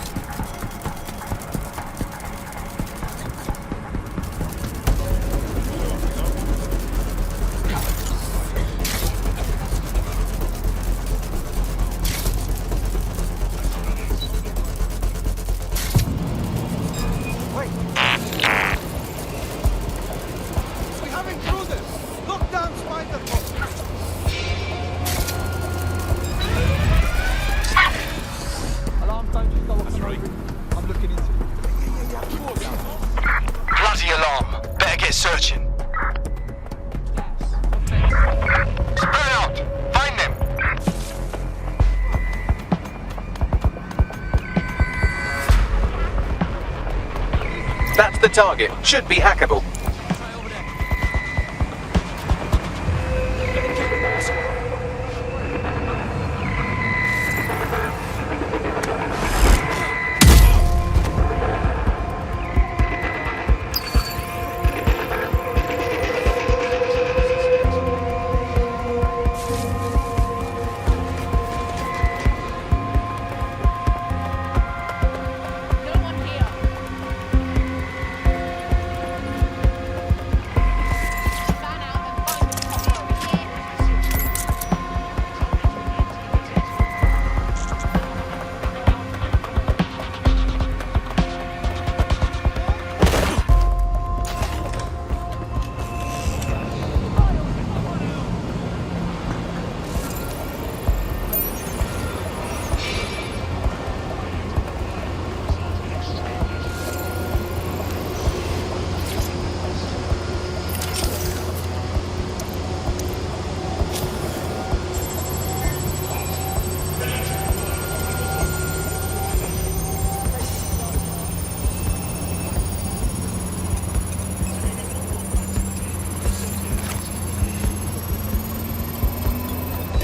Searching. Spread out. Find them. That's the target. Should be hackable.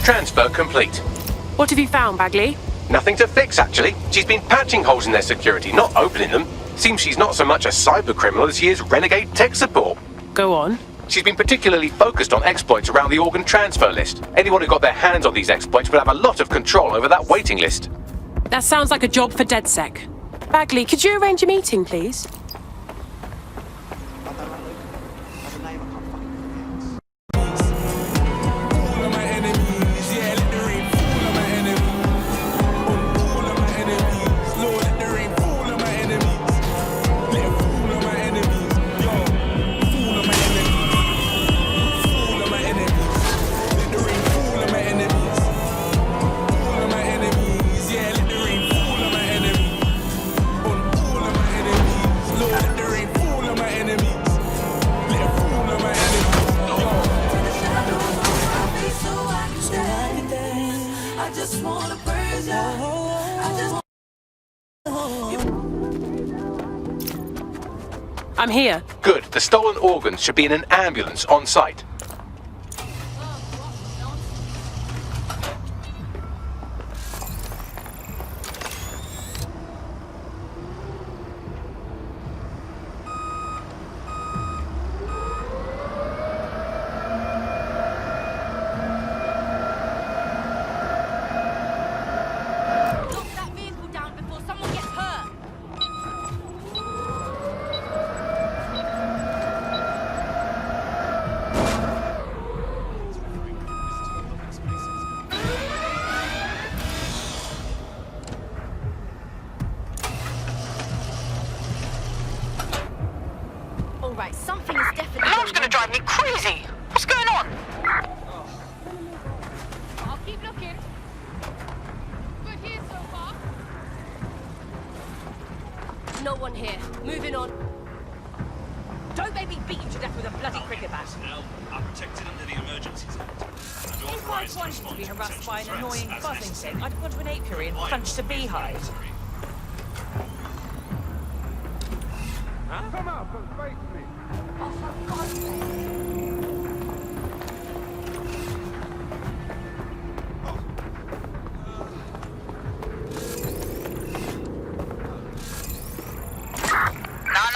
Transfer complete. What have you found, Bagley? Nothing to fix, actually. She's been patching holes in their security, not opening them. Seems she's not so much a cyber criminal as she is renegade tech support. Go on. She's been particularly focused on exploits around the organ transfer list. Anyone who got their hands on these exploits would have a lot of control over that waiting list. That sounds like a job for DedSec. Bagley, could you arrange a meeting, please? I'm here. Good. The stolen organs should be in an ambulance on site. Right, something is definitely. Alarm's gonna drive me crazy. What's going on? I'll keep looking. Good here so far. No one here. Moving on. Don't make me beat you to death with a bloody cricket bat. Personnel are protected under the Emergencies Act and If I authorised to wanted to respond be to harassed by an potential annoying threats as buzzing necessary. thing, I'd go to an apiary and punch a beehive. Come out and face me. Oh, for God's sake.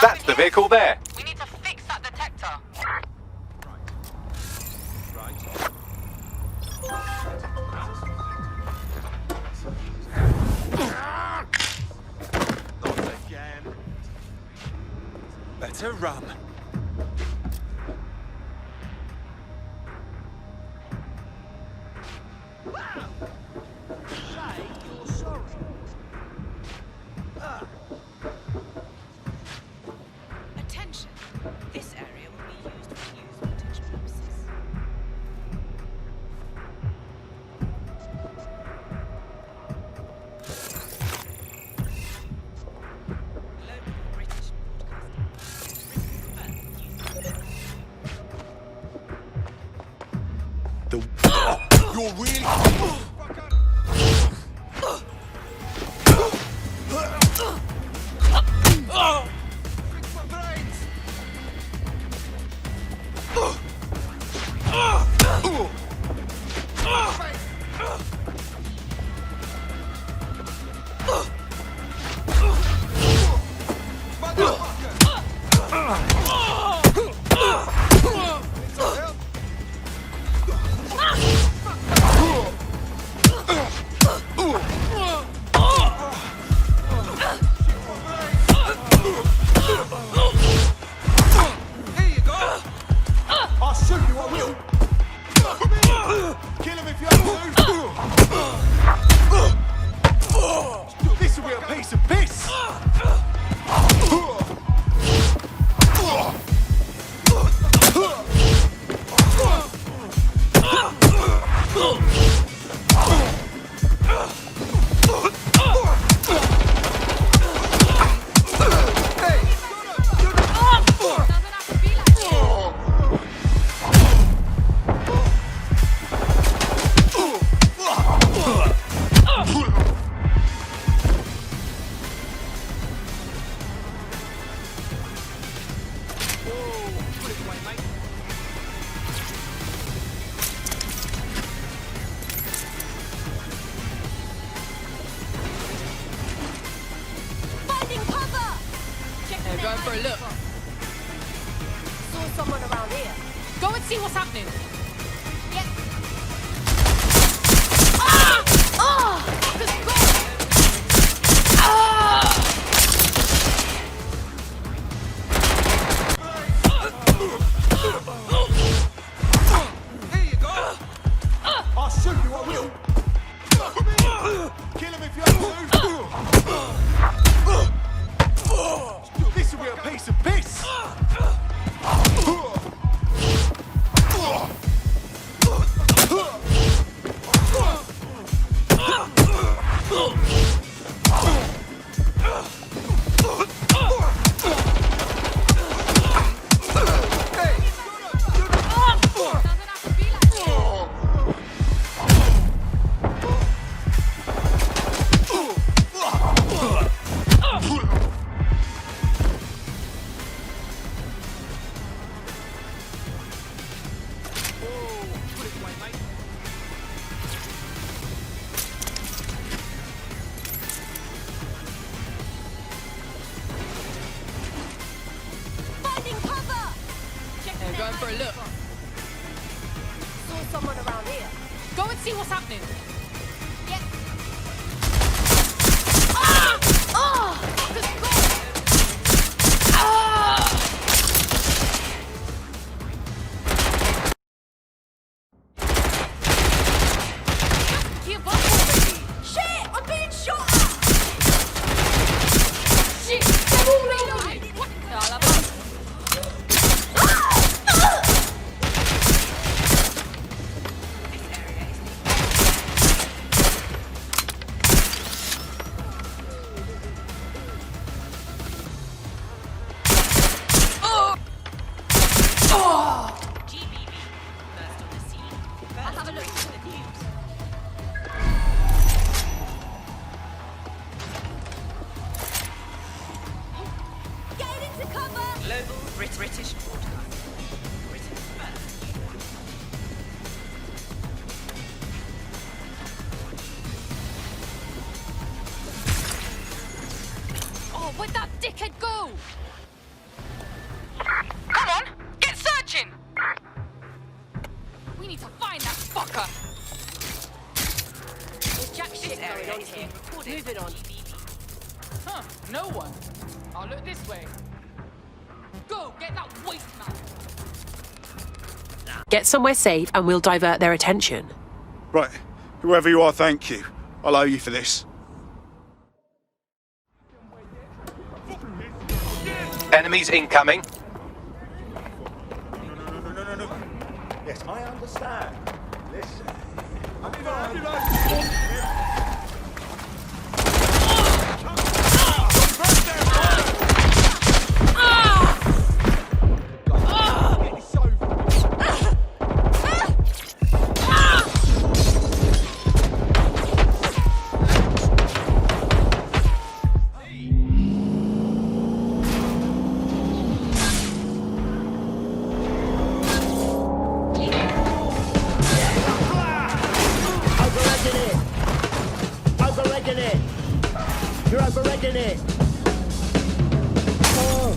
That's the vehicle there. We need to fix that detector. Not again. Better run. Attention! This area will be used for news footage purposes. Local British broadcasting. You're really. going for a look. Saw someone around here. Go and see what's happening. Yep. Ah! Oh! Just go! Ah! Here you go. I'll shoot you, I will. Kill him if you have to. This will be a piece of piss. Going for a look. Saw someone around here. Go and see what's happening. Yep. Ah! Oh! Just go! Ah! Give up already. Shit! I'm being shot at! Shit! They're all reloading. What? I'll have a look. British broadcast. Britain first. Oh, where'd that dickhead go? Come on, get searching! We need to find that fucker. There's jack shit going on here. Move it on. Huh, no one. I'll look this way. Go, get that waste man. Get somewhere safe and we'll divert their attention. Right, whoever you are, thank you. I'll owe you for this. Enemies incoming. No. Yes, I understand. Listen. You're overrating it. Oh.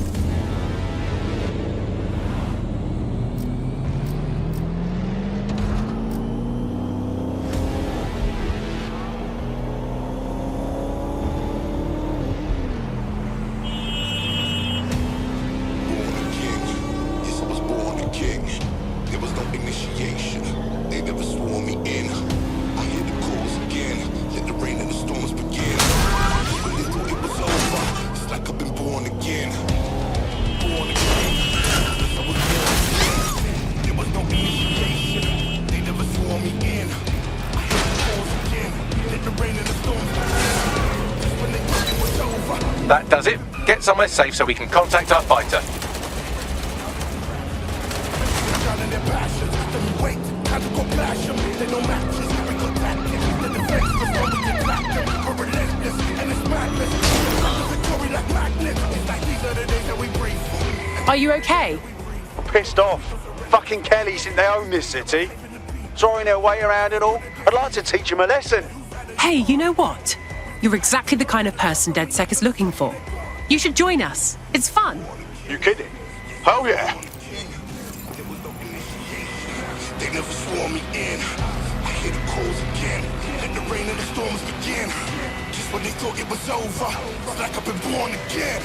Yes, I was born a king. There was no initiation. They never swore me in. I hear the calls again. Let the rain and the storms begin. When they thought it was over, it's like I've been born again. Born again. Yes, I was born again. There was no initiation. They never swore me in. I hear the calls again. Let the rain and the storms begin. Just when they thought it was over. That does it. Get somewhere safe so we can contact our fighter. Are you okay? I'm pissed off. Fucking Kellys think they own this city. Throwing their weight around and all. I'd like to teach them a lesson. Hey, you know what? You're exactly the kind of person DedSec is looking for. You should join us. It's fun. You kidding? Hell yeah. They never swore me in. I hear the calls again. Let the rain and the storms begin. Just when they thought it was over, it's like I've been born again.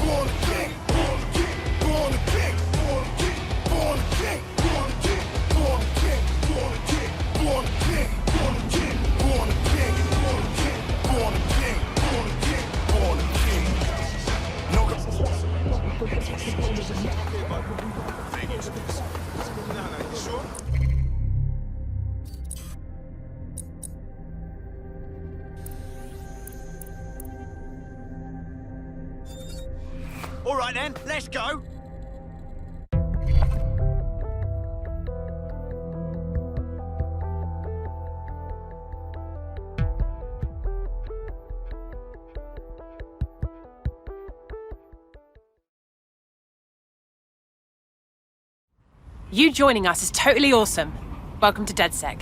Born again. Born again. Born again. Born again. Born again. Born again. Born again. Born again. Born again. Born again. Born again. Born again. Born again. Born again. Born again. No. All right then, let's go. You joining us is totally awesome. Welcome to DedSec.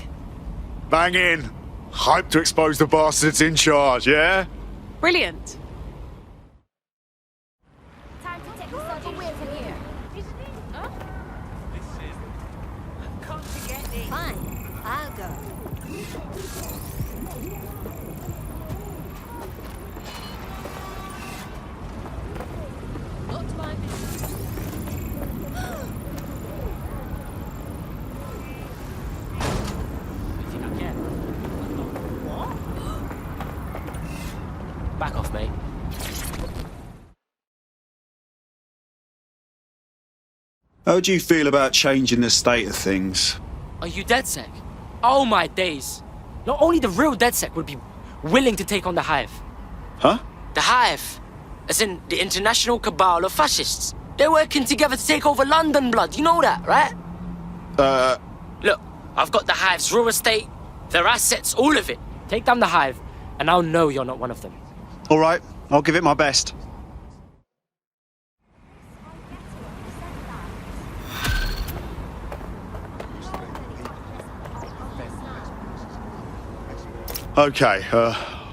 Bang in. Hype to expose the bastards in charge, yeah? Brilliant. Time to take yourself away from here. Huh? Come to get me. Fine, I'll go. Not my business. You think I can? What? Back off, mate. How do you feel about changing the state of things? Are you DedSec? Oh my days. Not only the real DedSec would be willing to take on the Hive. Huh? The Hive, as in the international cabal of fascists. They're working together to take over London, blood. You know that, right? Look, I've got the Hive's real estate, their assets, all of it. Take down the Hive, and I'll know you're not one of them. All right, I'll give it my best. Okay,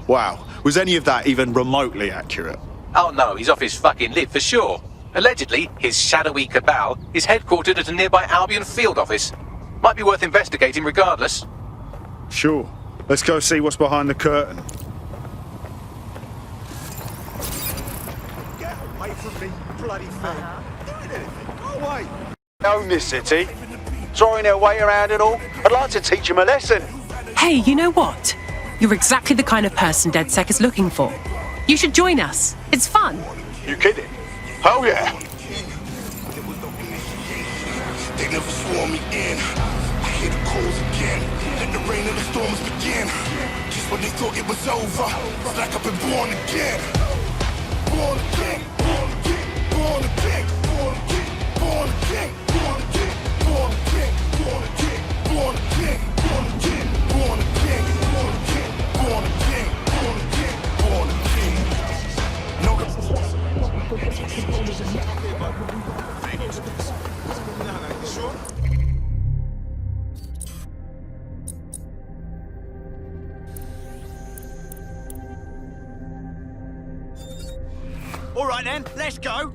wow. Was any of that even remotely accurate? Oh no, he's off his fucking lid for sure. Allegedly, his shadowy cabal is headquartered at a nearby Albion field office. Might be worth investigating regardless. Sure. Let's go see what's behind the curtain. Get away from me, bloody thing. Doing anything? Go away. Own this city. Throwing their weight around and all. I'd like to teach them a lesson. Hey, you know what? You're exactly the kind of person DedSec is looking for. You should join us. It's fun. You kidding? Hell yeah. They never swore me in. I hear the calls again. Let the rain and the storms begin. Just when they thought it was over, it's like I've been born again. Born again. Born again. Born again. Born again. Born again. Born again. Born again. Born again. Born again. Born again. Born again. Born again. Born again. Born again. Born again. No. All right then, let's go.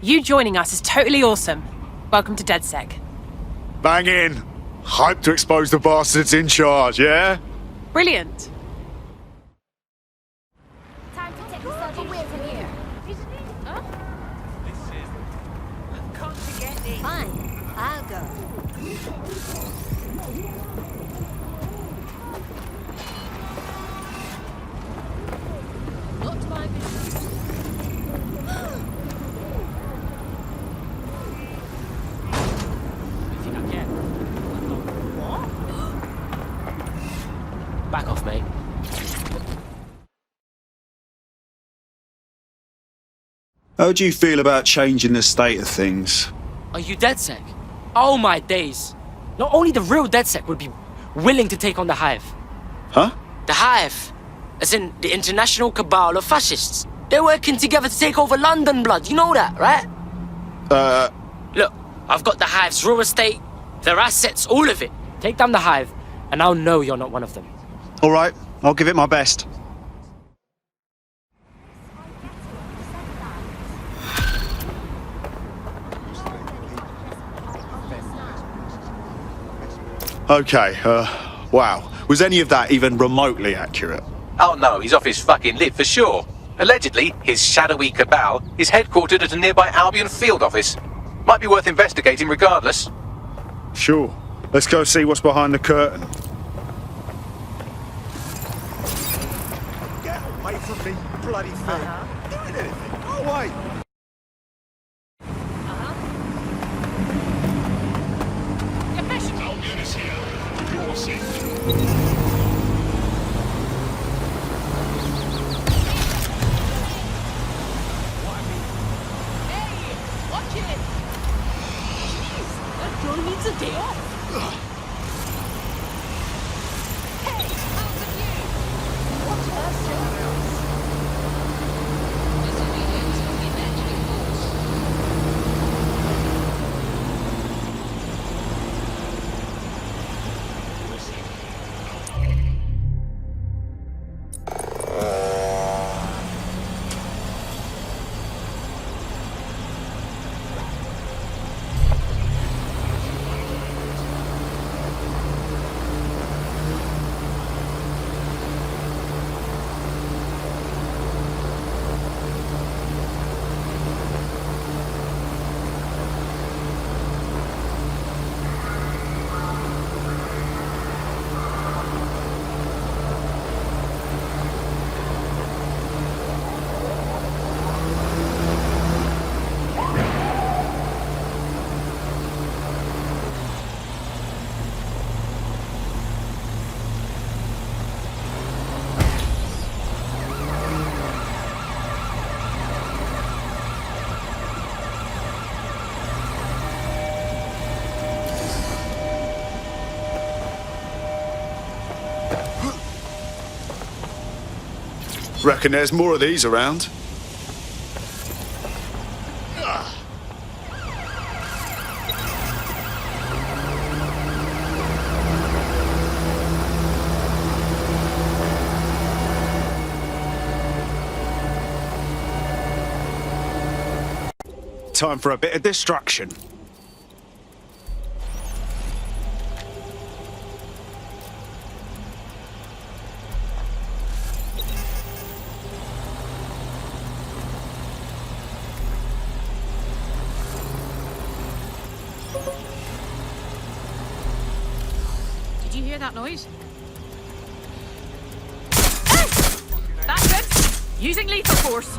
You joining us is totally awesome. Welcome to DedSec. Bang in. Hype to expose the bastards in charge, yeah? Brilliant. Time to take yourself away from here. Huh? Come to get me. Fine, I'll go. Not my business. You think I can? What? Back off, mate. How do you feel about changing the state of things? Are you DedSec? Oh my days. Not only the real DedSec would be willing to take on the Hive. Huh? The Hive, As in the international cabal of fascists. They're working together to take over London, blood. You know that, right? Look, I've got the Hive's real estate, their assets, all of it. Take down the Hive, and I'll know you're not one of them. All right, I'll give it my best. Okay, wow. Was any of that even remotely accurate? Oh no, he's off his fucking lid for sure. Allegedly, his shadowy cabal is headquartered at a nearby Albion field office. Might be worth investigating regardless. Sure. Let's go see what's behind the curtain. Get away from me, bloody thing. Doing anything. Go away. Reckon there's more of these around. Time for a bit of destruction. Did you hear that noise? That's it! Using lethal force.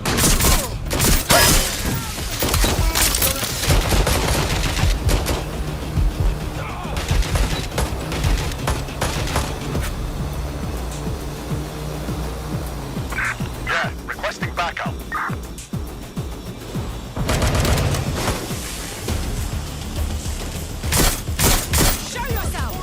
Yeah, requesting backup. Show yourself!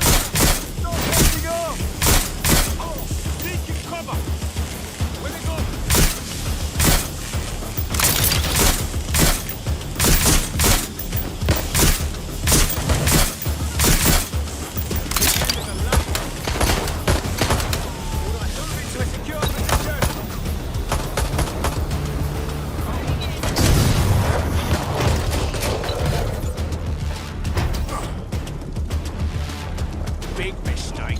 Big mistake.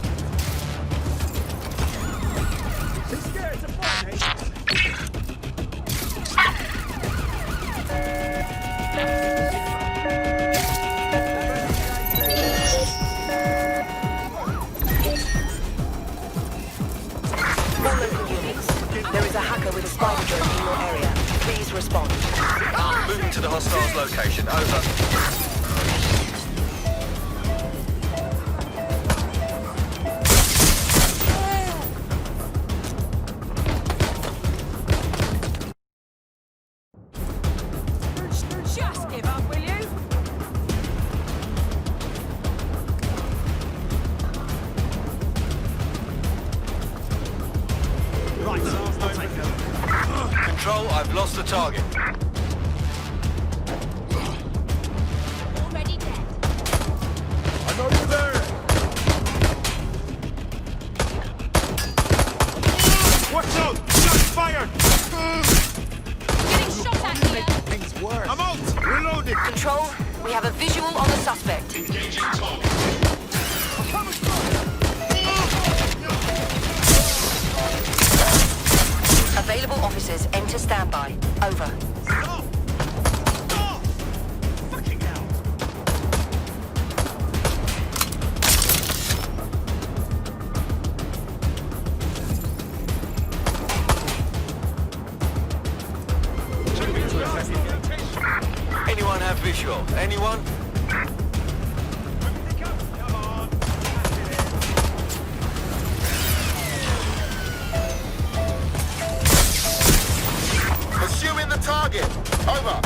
Too scared to fight, eh? There is a hacker with a spider drone in your area. Please respond. Moving to the hostiles location. Over. Just give up, will you? Right, I've lost the target. Already dead. I know you're there. Watch out! Shots fired! Getting shot at here. Things worse. I'm out! Reloading! Control, we have a visual on the suspect. Engaging target. Available officers, enter standby. Over. Stop! Stop! Fucking hell! Anyone have visual? Anyone? Come on! Pursuing the target. Over.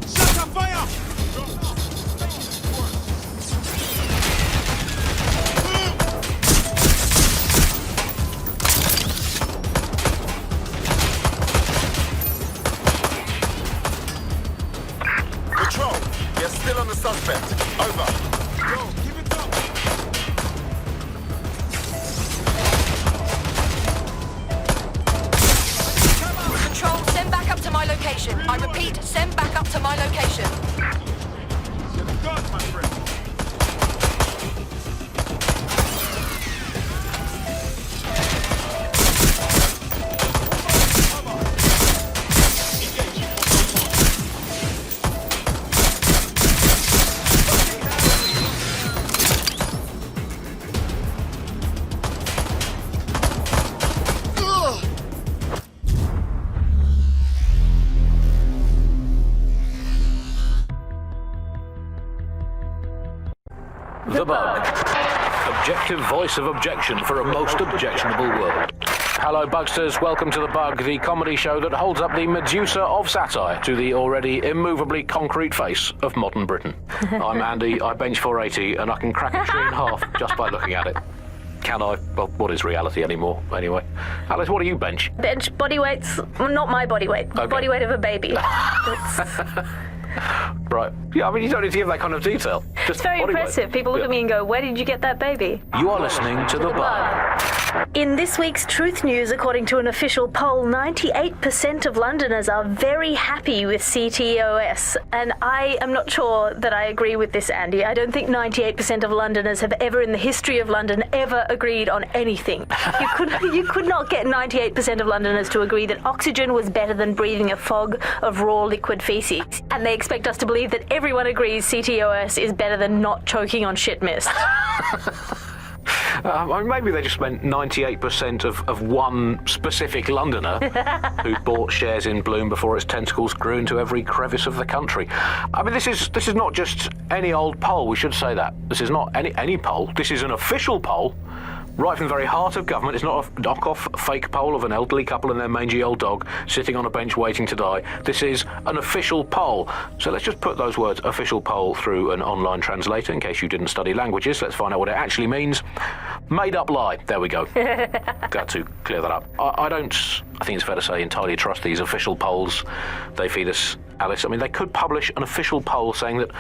Shots on fire! Control. You're still on the suspect. Over. Yo, keep it up! Control, send back up to my location. I repeat, send back up to my location. You're the god, my friend. The Bug. Objective voice of objection for a most objectionable world. Hello, Bugsters. Welcome to The Bug, the comedy show that holds up the Medusa of satire to the already immovably concrete face of modern Britain. I'm Andy, I bench 480, and I can crack a tree in half just by looking at it. Can I? Well, what is reality anymore, anyway? Alice, what do you bench? Bench body weights, well, not my body weight, Okay. body weight of a baby. Right. Yeah, I mean, you don't need to give that kind of detail. Just It's very body weight. impressive. People look Yeah. at me and go, where did you get that baby? You are listening to The Bug. In this week's Truth News, according to an official poll, 98% of Londoners are very happy with CTOS. And I am not sure that I agree with this, Andy. I don't think 98% of Londoners have ever in the history of London ever agreed on anything. You could not get 98% of Londoners to agree that oxygen was better than breathing a fog of raw liquid feces. And they expect us to believe that everyone agrees CTOS is better than not choking on shit mist. I mean, maybe they just meant 98% of one specific Londoner who bought shares in Bloom before its tentacles grew into every crevice of the country. I mean, this is not just any old poll, we should say that. This is not any poll. This is an official poll, right from the very heart of government. It's not a knock-off fake poll of an elderly couple and their mangy old dog sitting on a bench waiting to die. This is an official poll. So let's just put those words, official poll, through an online translator in case you didn't study languages. Let's find out what it actually means. Made up lie. There we go. Got to clear that up. I think it's fair to say, entirely trust these official polls. They feed us, Alice. I mean, they could publish an official poll saying that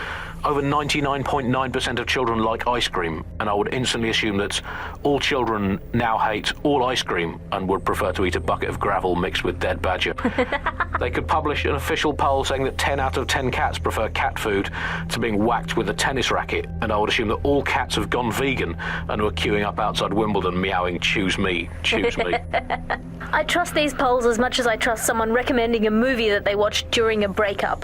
over 99.9% of children like ice cream, and I would instantly assume that all children now hate all ice cream and would prefer to eat a bucket of gravel mixed with dead badger. They could publish an official poll saying that 10 out of 10 cats prefer cat food to being whacked with a tennis racket, and I would assume that all cats have gone vegan and were queuing up outside Wimbledon meowing, choose me, choose me. I trust these polls as much as I trust someone recommending a movie that they watched during a breakup.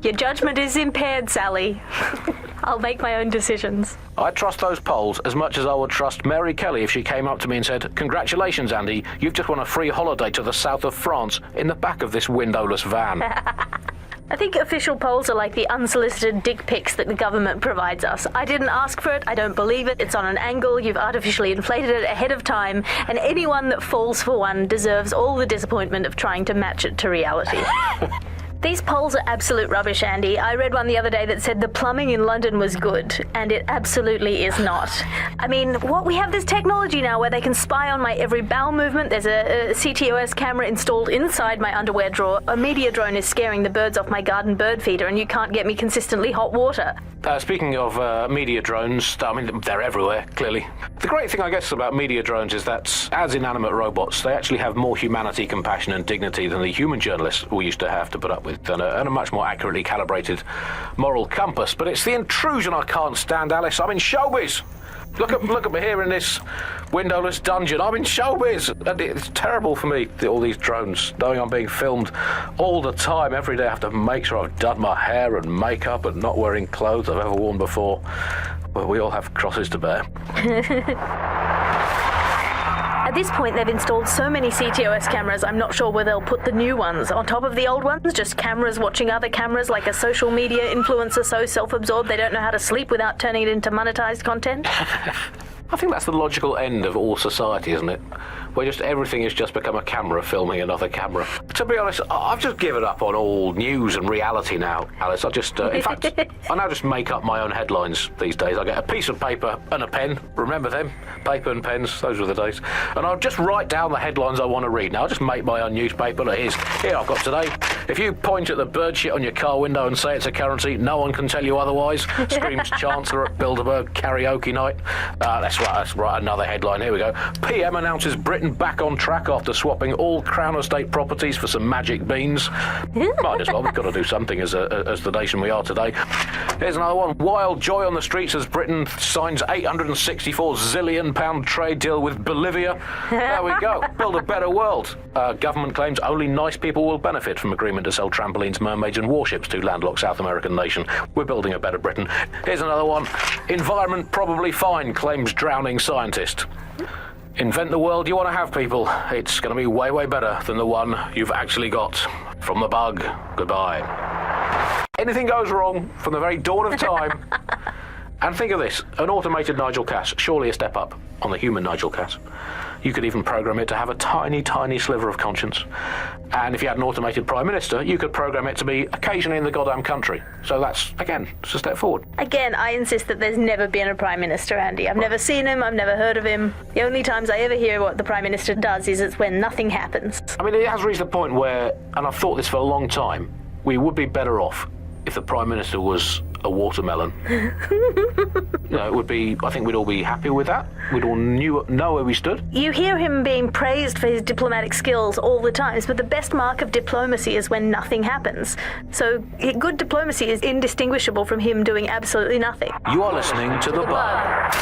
Your judgment is impaired, Sally. I'll make my own decisions. I trust those polls as much as I would trust Mary Kelly if she came up to me and said, "Congratulations, Andy, you've just won a free holiday to the south of France in the back of this windowless van." I think official polls are like the unsolicited dick pics that the government provides us. I didn't ask for it, I don't believe it, it's on an angle, you've artificially inflated it ahead of time, and anyone that falls for one deserves all the disappointment of trying to match it to reality. These polls are absolute rubbish, Andy. I read one the other day that said the plumbing in London was good, and it absolutely is not. I mean, we have this technology now where they can spy on my every bowel movement. There's a CTOS camera installed inside my underwear drawer. A media drone is scaring the birds off my garden bird feeder, and you can't get me consistently hot water. Speaking of media drones, I mean, they're everywhere, clearly. The great thing, I guess, about media drones is that, as inanimate robots, they actually have more humanity, compassion and dignity than the human journalists we used to have to put up with, and a much more accurately calibrated moral compass. But it's the intrusion I can't stand, Alice. I'm in showbiz. Look at me here in this windowless dungeon. I'm in showbiz. And it's terrible for me, all these drones, knowing I'm being filmed all the time. Every day I have to make sure I've done my hair and makeup and not wearing clothes I've ever worn before. But we all have crosses to bear. At this point, they've installed so many CTOS cameras, I'm not sure where they'll put the new ones. On top of the old ones, just cameras watching other cameras, like a social media influencer so self-absorbed they don't know how to sleep without turning it into monetized content. I think that's the logical end of all society, isn't it? Where just everything has just become a camera filming another camera. To be honest, I've just given up on all news and reality now, Alice. I just, in fact, I now just make up my own headlines these days. I get a piece of paper and a pen. Remember them? Paper and pens, those were the days. And I'll just write down the headlines I want to read. Now, I'll just make my own newspaper. Look, here I've got today. If you point at the bird shit on your car window and say it's a currency, no one can tell you otherwise. Screams Chancellor at Bilderberg karaoke night. Let's write another headline. Here we go. PM announces Britain back on track after swapping all Crown Estate properties for some magic beans. Might as well. We've got to do something as the nation we are today. Here's another one. Wild joy on the streets as Britain signs £864 zillion trade deal with Bolivia. There we go. Build a better world. Government claims only nice people will benefit from agreement to sell trampolines, mermaids and warships to landlocked South American nation. We're building a better Britain. Here's another one. Environment probably fine, claims drowning scientist. Invent the world you want to have, people. It's going to be way, way better than the one you've actually got. From the bug, goodbye. Anything goes wrong from the very dawn of time. And think of this, an automated Nigel Cass, surely a step up on the human Nigel Cass. You could even program it to have a tiny, tiny sliver of conscience. And if you had an automated Prime Minister, you could program it to be occasionally in the goddamn country. So that's, again, it's a step forward. Again, I insist that there's never been a Prime Minister, Andy. I've never seen him, I've never heard of him. The only times I ever hear what the Prime Minister does is it's when nothing happens. I mean, it has reached the point where, and I've thought this for a long time, we would be better off if the Prime Minister was a watermelon. It would be, I think we'd all be happy with that. We'd all know where we stood. You hear him being praised for his diplomatic skills all the time, but the best mark of diplomacy is when nothing happens. So good diplomacy is indistinguishable from him doing absolutely nothing. You are listening to The Bug.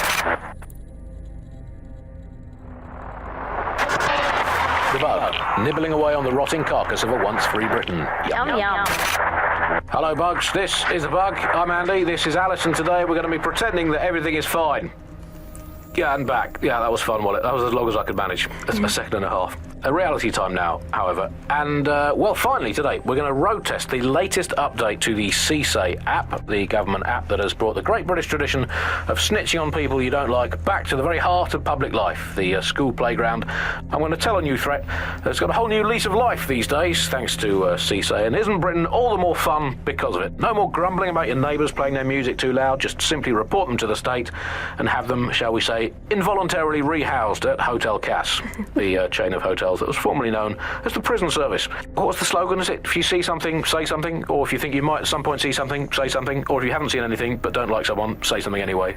The Bug, nibbling away on the rotting carcass of a once free Britain. Yum, yum. Hello, Bugs. This is The Bug. I'm Andy. This is Alice, and today we're going to be pretending that everything is fine. Yeah, and back. Yeah, that was fun, wasn't it? That was as long as I could manage. A second and a half. A reality time now, however. And, well, finally today, we're going to road test the latest update to the CSA app, the government app that has brought the great British tradition of snitching on people you don't like back to the very heart of public life, the school playground. I'm going to tell a new threat that's got a whole new lease of life these days, thanks to CSA. And isn't Britain all the more fun because of it? No more grumbling about your neighbours playing their music too loud, just simply report them to the state and have them, shall we say, involuntarily rehoused at Hotel Cass, the chain of hotels that was formerly known as the prison service. What was the slogan? Is it, if you see something, say something, or if you think you might at some point see something, say something, or if you haven't seen anything but don't like someone, say something anyway.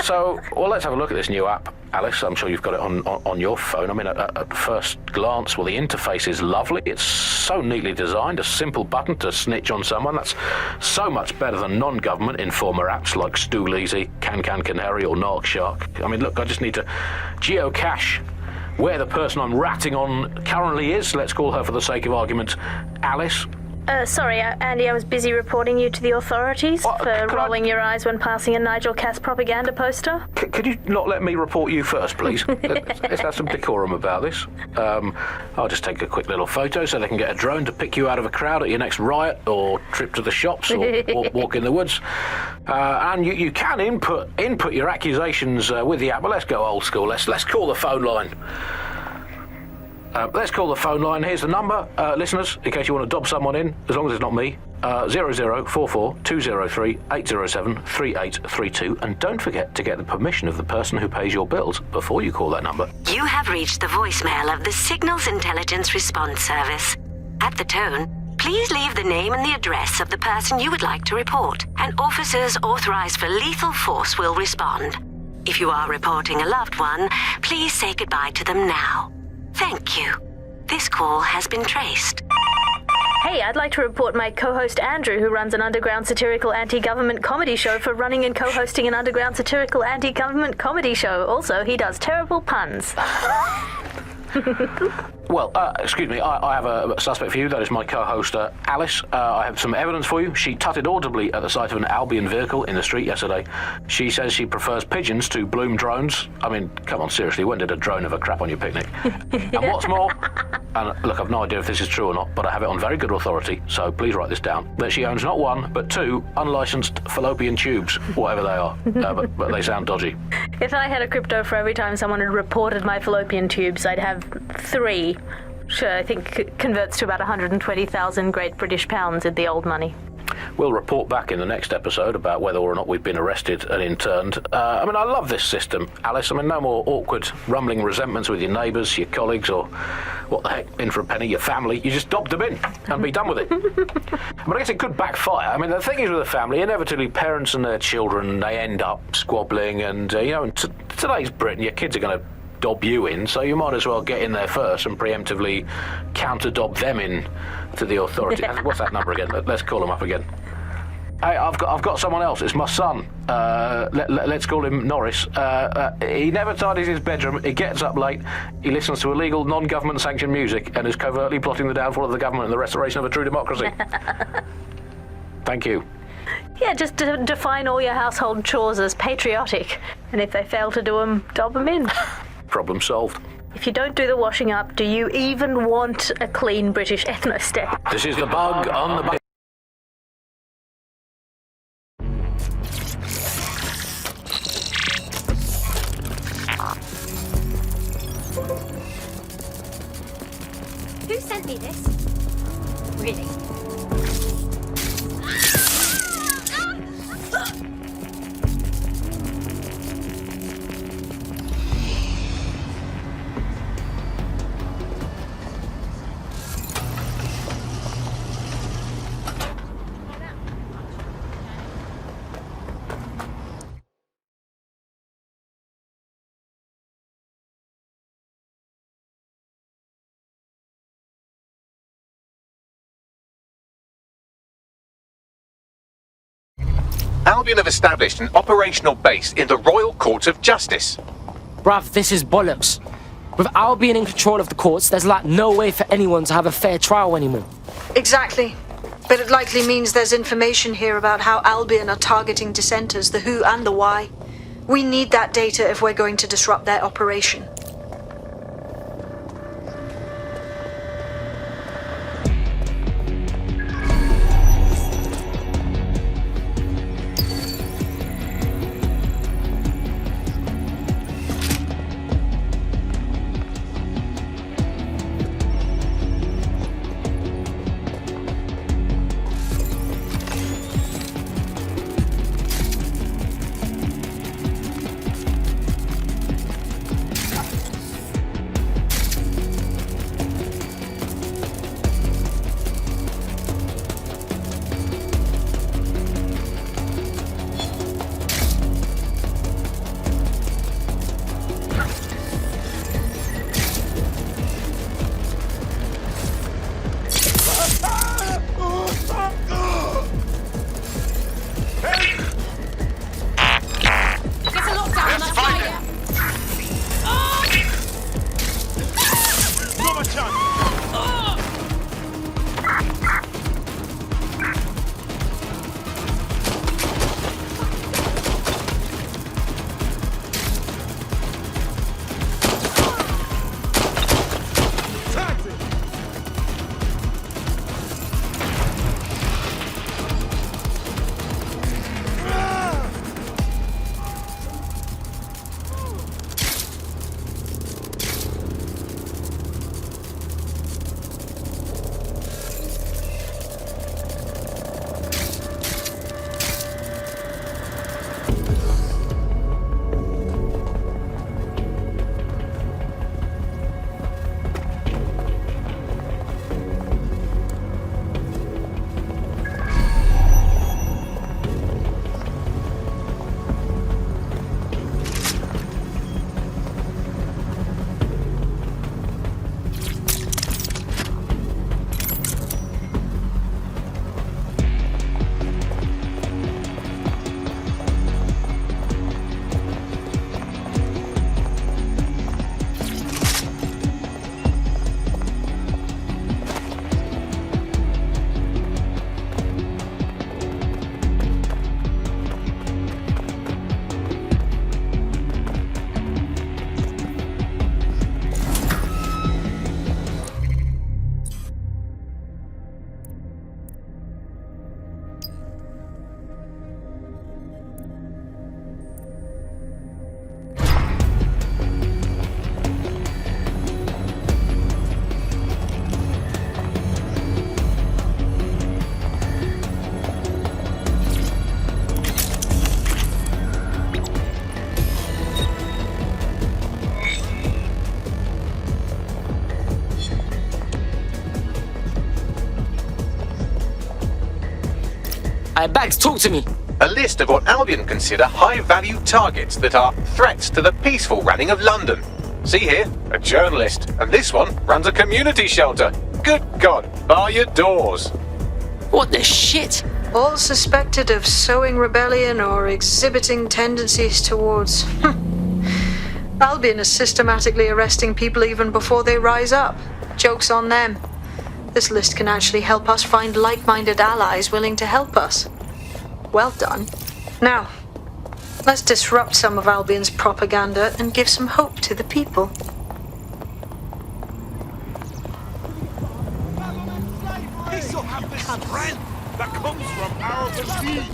So, well, let's have a look at this new app. Alice, I'm sure you've got it on your phone. I mean, at first glance, well, the interface is lovely. It's so neatly designed, a simple button to snitch on someone. That's so much better than non-government informer apps like Stool-Easy, Canary, or Narc Shark. I mean, look, I just need to geocache where the person I'm ratting on currently is. Let's call her, for the sake of argument, Alice. Sorry, Andy, I was busy reporting you to the authorities for rolling your eyes when passing a Nigel Cass propaganda poster. Could you not let me report you first, please? Let's have some decorum about this. I'll just take a quick little photo so they can get a drone to pick you out of a crowd at your next riot or trip to the shops or walk in the woods. And you can input your accusations with the app, but let's go old school. Let's call the phone line. Let's call the phone line. Here's the number, listeners, in case you want to dob someone in, as long as it's not me. 0044 203 807 3832. And don't forget to get the permission of the person who pays your bills before you call that number. You have reached the voicemail of the Signals Intelligence Response Service. At the tone, please leave the name and the address of the person you would like to report, and officers authorized for lethal force will respond. If you are reporting a loved one, please say goodbye to them now. Thank you. This call has been traced. Hey, I'd like to report my co-host Andrew, who runs an underground satirical anti-government comedy show, for running and co-hosting an underground satirical anti-government comedy show. Also, he does terrible puns. Well, excuse me, I have a suspect for you. That is my co-host, Alice. I have some evidence for you. She tutted audibly at the sight of an Albion vehicle in the street yesterday. She says she prefers pigeons to Bloom drones. I mean, come on, seriously, when did a drone ever crap on your picnic? And what's more, and look, I've no idea if this is true or not, but I have it on very good authority, so please write this down, that she owns not one, but two unlicensed fallopian tubes, whatever they are. But they sound dodgy. If I had a crypto for every time someone had reported my fallopian tubes, I'd have 3. Sure, I think converts to about 120,000 Great British pounds in the old money. We'll report back in the next episode about whether or not we've been arrested and interned. I mean, I love this system, Alice. I mean, no more awkward, rumbling resentments with your neighbours, your colleagues, or, what the heck, in for a penny, your family. You just dob them in and be done with it. But I guess it could backfire. I mean, the thing is with a family, inevitably parents and their children, they end up squabbling, and, in today's Britain, your kids are going to dob you in, so you might as well get in there first and preemptively counter-dob them in to the authority. What's that number again? Let's call them up again. Hey, I've got someone else. It's my son. Let's call him Norris. He never tidies his bedroom. He gets up late. He listens to illegal, non-government sanctioned music and is covertly plotting the downfall of the government and the restoration of a true democracy. Thank you. Yeah, just define all your household chores as patriotic, and if they fail to do them, dob them in. Problem solved. If you don't do the washing up, do you even want a clean British ethno-state? This is the bug on the bug. Who sent me this? Really? Albion have established an operational base in the Royal Court of Justice. Bruv, this is bollocks. With Albion in control of the courts, there's like no way for anyone to have a fair trial anymore. Exactly. But it likely means there's information here about how Albion are targeting dissenters, the who and the why. We need that data if we're going to disrupt their operation. Bags, talk to me. A list of what Albion consider high-value targets that are threats to the peaceful running of London. See here, a journalist, and this one runs a community shelter. Good God, bar your doors. What the shit? All suspected of sowing rebellion or exhibiting tendencies towards... Albion is systematically arresting people even before they rise up. Joke's on them. This list can actually help us find like-minded allies willing to help us. Well done. Now, let's disrupt some of Albion's propaganda and give some hope to the people. That comes from our prestige.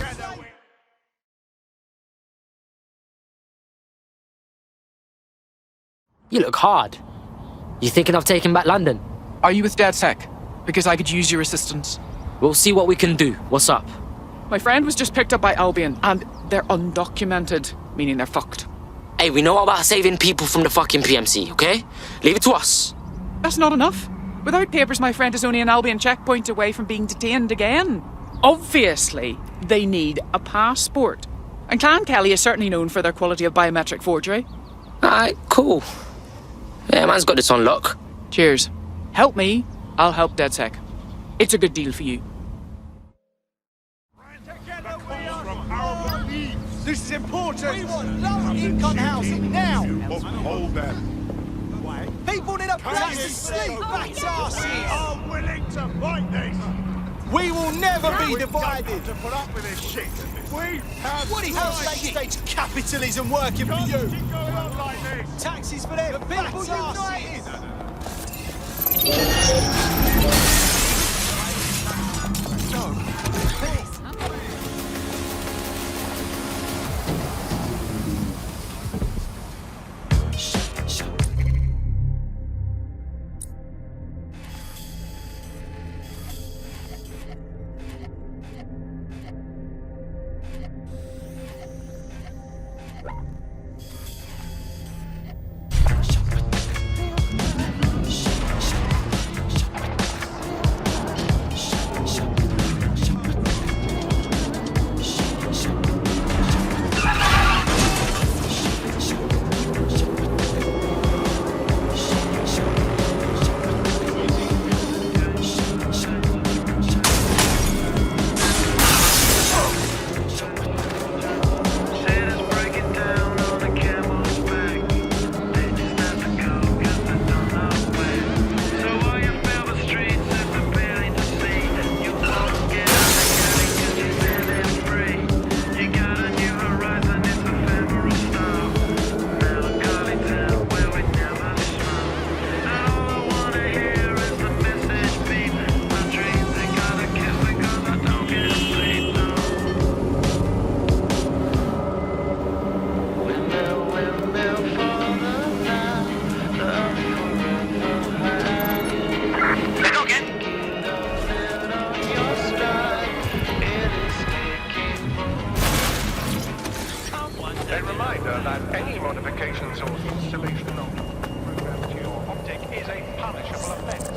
You look hard. You thinking of taking back London? Are you with DedSec? Because I could use your assistance. We'll see what we can do. What's up? My friend was just picked up by Albion, and they're undocumented, meaning they're fucked. Hey, we know about saving people from the fucking PMC, okay? Leave it to us. That's not enough. Without papers, my friend is only an Albion checkpoint away from being detained again. Obviously, they need a passport. And Clan Kelly is certainly known for their quality of biometric forgery. Alright, cool. Yeah, man's got this on lock. Cheers. Help me, I'll help DedSec. It's a good deal for you. This is important. We want low income housing now. Hold them. People need a place to sleep. That's our We are willing to fight this. We will never be divided. To put up with this shit. We have. What is late stage capitalism working for you? Keep going on like this. Taxes for them. The people united. A reminder that any modifications or installation of program to your optic is a punishable offense.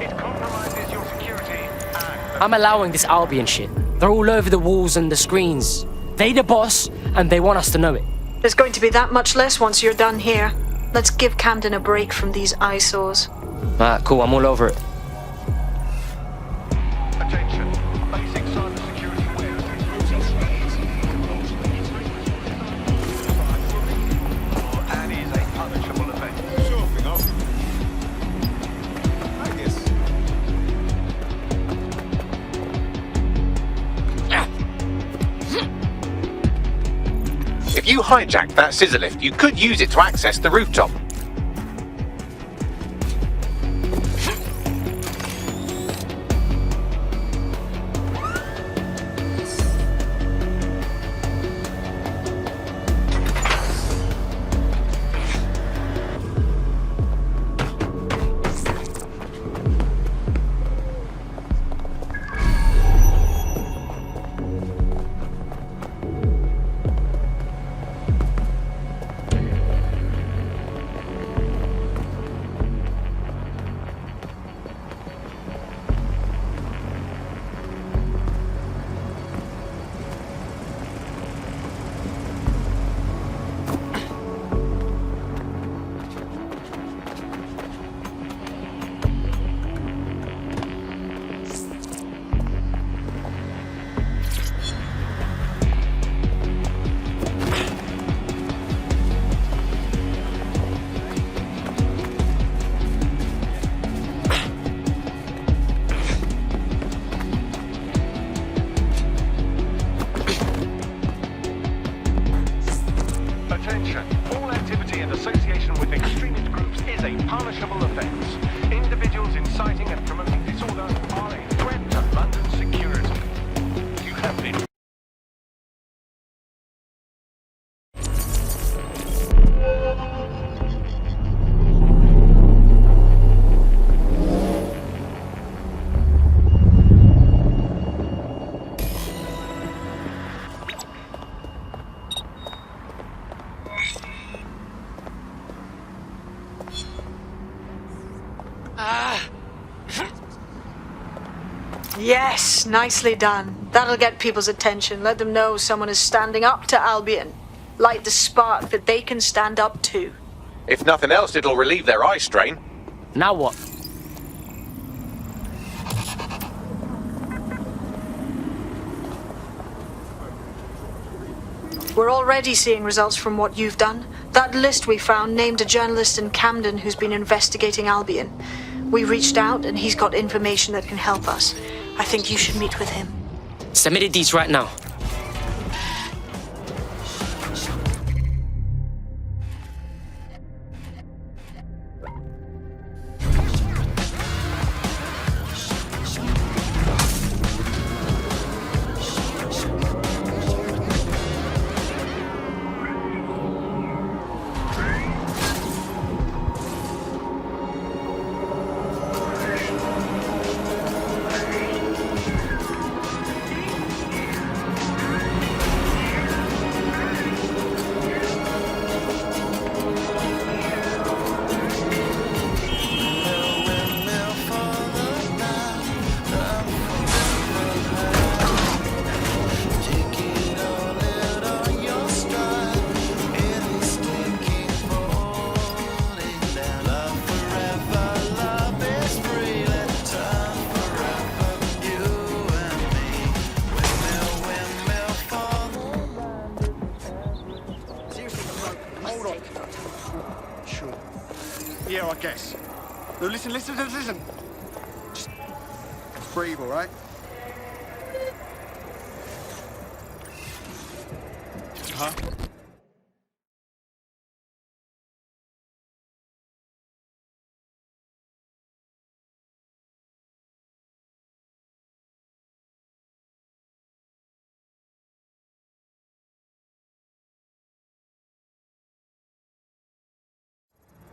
It compromises your security and... I'm allowing this Albion shit. They're all over the walls and the screens. They the boss, and they want us to know it. There's going to be that much less once you're done here. Let's give Camden a break from these eyesores. Alright, cool, I'm all over it. Attention. Basic cybersecurity awareness. And is a punishable offense. Sure thing, I guess. If you hijacked that scissor lift, you could use it to access the rooftop. punishable offence. Individuals inciting and promoting disorder are a threat to London security. You have been... Yes, nicely done. That'll get people's attention. Let them know someone is standing up to Albion. Light the spark that they can stand up to. If nothing else, it'll relieve their eye strain. Now what? We're already seeing results from what you've done. That list we found named a journalist in Camden who's been investigating Albion. We reached out and he's got information that can help us. I think you should meet with him. Submitted these right now. Yeah, I guess. No, listen. Just breathe, all right? Huh?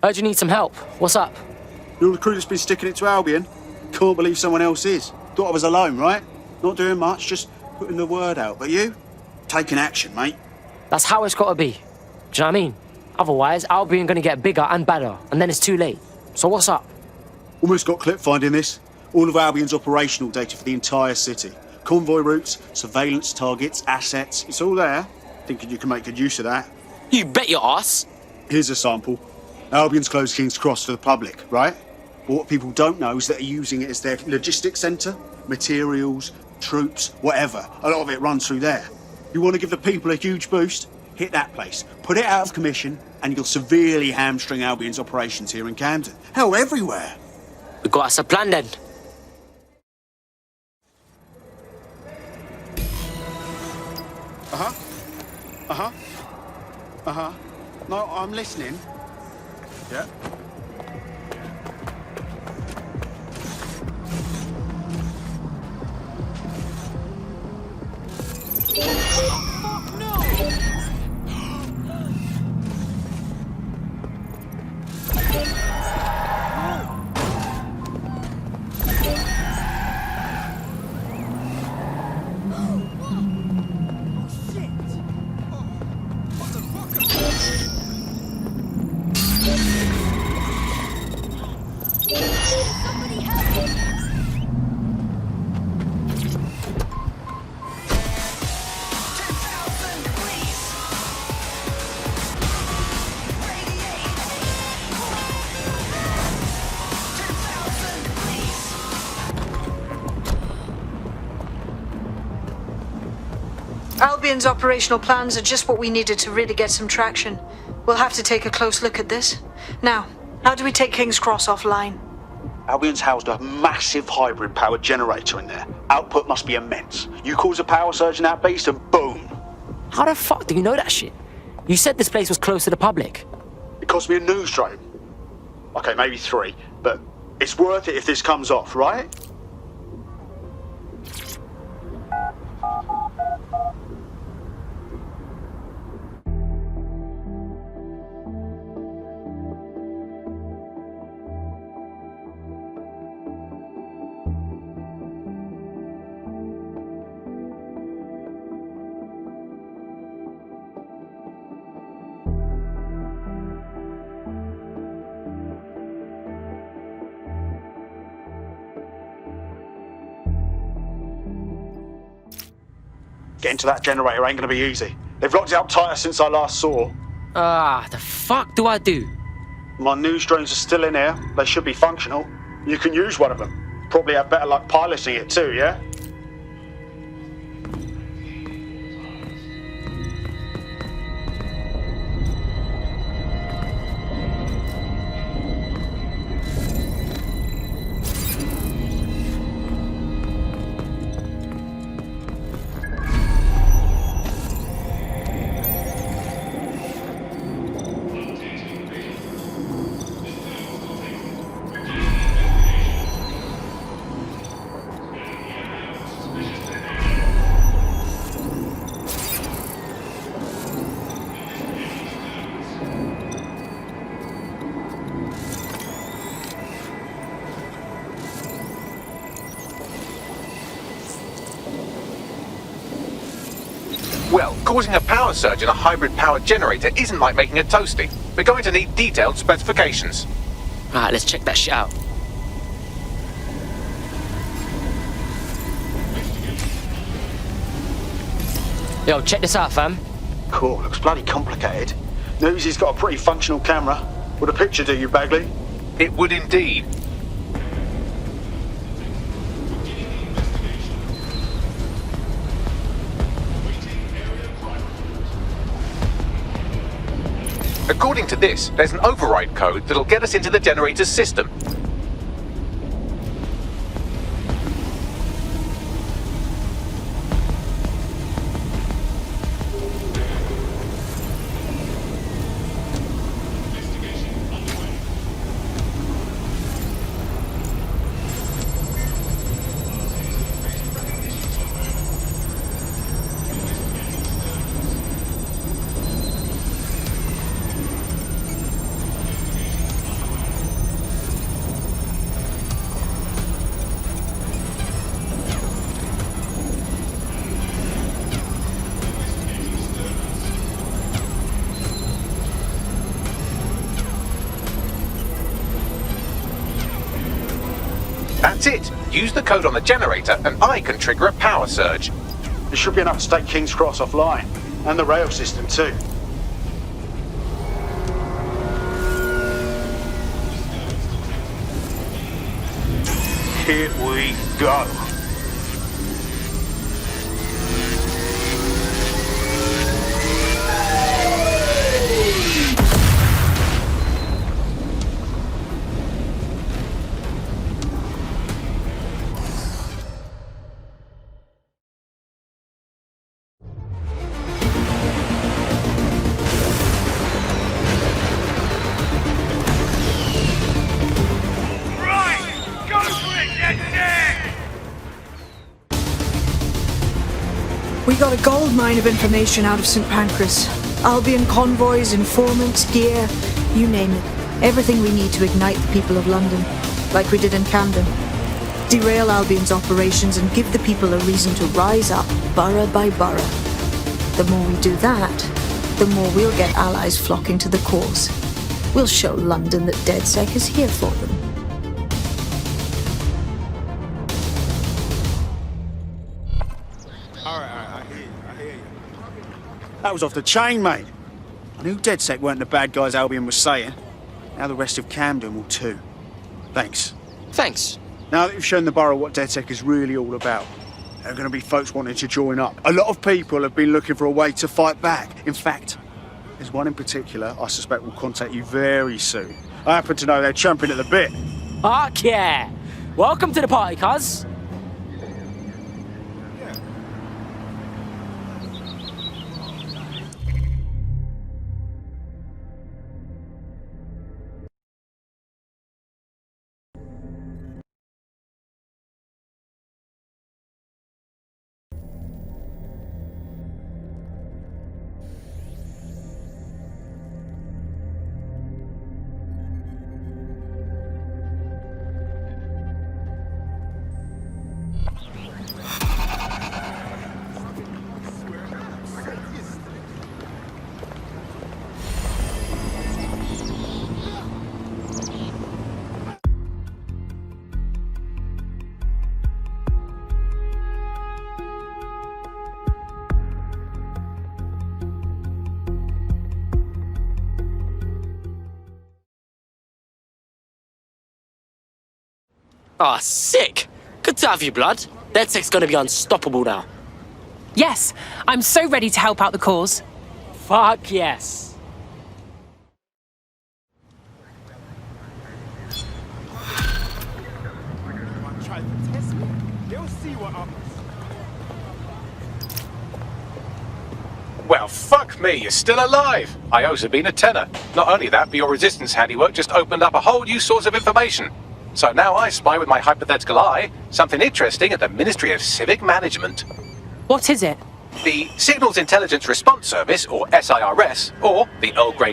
Heard you need some help. What's up? You're the crew that's been sticking it to Albion. Can't believe someone else is. Thought I was alone, right? Not doing much, just putting the word out. But you? Taking action, mate. That's how it's gotta be. Do you know what I mean? Otherwise, Albion gonna get bigger and badder, and then it's too late. So what's up? Almost got clip finding this. All of Albion's operational data for the entire city. Convoy routes, surveillance targets, assets. It's all there. Thinking you can make good use of that. You bet your ass. Here's a sample. Albion's closed King's Cross to the public, right? But what people don't know is that they're using it as their logistics centre. Materials, troops, whatever. A lot of it runs through there. You want to give the people a huge boost? Hit that place. Put it out of commission, and you'll severely hamstring Albion's operations here in Camden. Hell, everywhere. We got us a plan then. No, I'm listening. Yeah. Albion's operational plans are just what we needed to really get some traction. We'll have to take a close look at this. Now, how do we take King's Cross offline? Albion's housed a massive hybrid powered generator in there. Output must be immense. You cause a power surge in that beast and boom. How the fuck do you know that shit? You said this place was close to the public. It cost me a news drone. Okay, maybe 3, but it's worth it if this comes off, right? Getting to that generator ain't gonna be easy. They've locked it up tighter since I last saw. The fuck do I do? My news drones are still in here. They should be functional. You can use one of them. Probably have better luck piloting it too, yeah? Well, causing a power surge in a hybrid power generator isn't like making a toasty. We're going to need detailed specifications. Alright, let's check that shit out. Yo, check this out, fam. Cool, looks bloody complicated. Newsy's got a pretty functional camera. Would a picture do you, Bagley? It would indeed. According to this, there's an override code that'll get us into the generator's system. That's it. Use the code on the generator and I can trigger a power surge. There should be enough to take King's Cross offline. And the rail system too. Here we go. We got a gold mine of information out of St. Pancras. Albion convoys, informants, gear, you name it. Everything we need to ignite the people of London, like we did in Camden. Derail Albion's operations and give the people a reason to rise up, borough by borough. The more we do that, the more we'll get allies flocking to the cause. We'll show London that DedSec is here for them. That was off the chain, mate. I knew DedSec weren't the bad guys Albion was saying. Now the rest of Camden will too. Thanks. Thanks. Now that you've shown the borough what DedSec is really all about, there are going to be folks wanting to join up. A lot of people have been looking for a way to fight back. In fact, there's one in particular I suspect will contact you very soon. I happen to know they're champing at the bit. Fuck yeah! Welcome to the party, cuz. Ah, sick. Good to have you, blood. DedSec's gonna be unstoppable now. Yes, I'm so ready to help out the cause. Fuck yes. Try to test me? They'll see what happens. Well, fuck me, you're still alive. I owe Sabine a tenner. Not only that, but your resistance handiwork just opened up a whole new source of information. So now I spy with my hypothetical eye something interesting at the Ministry of Civic Management. What is it? The Signals Intelligence Response Service, or SIRS, or the Earl Grey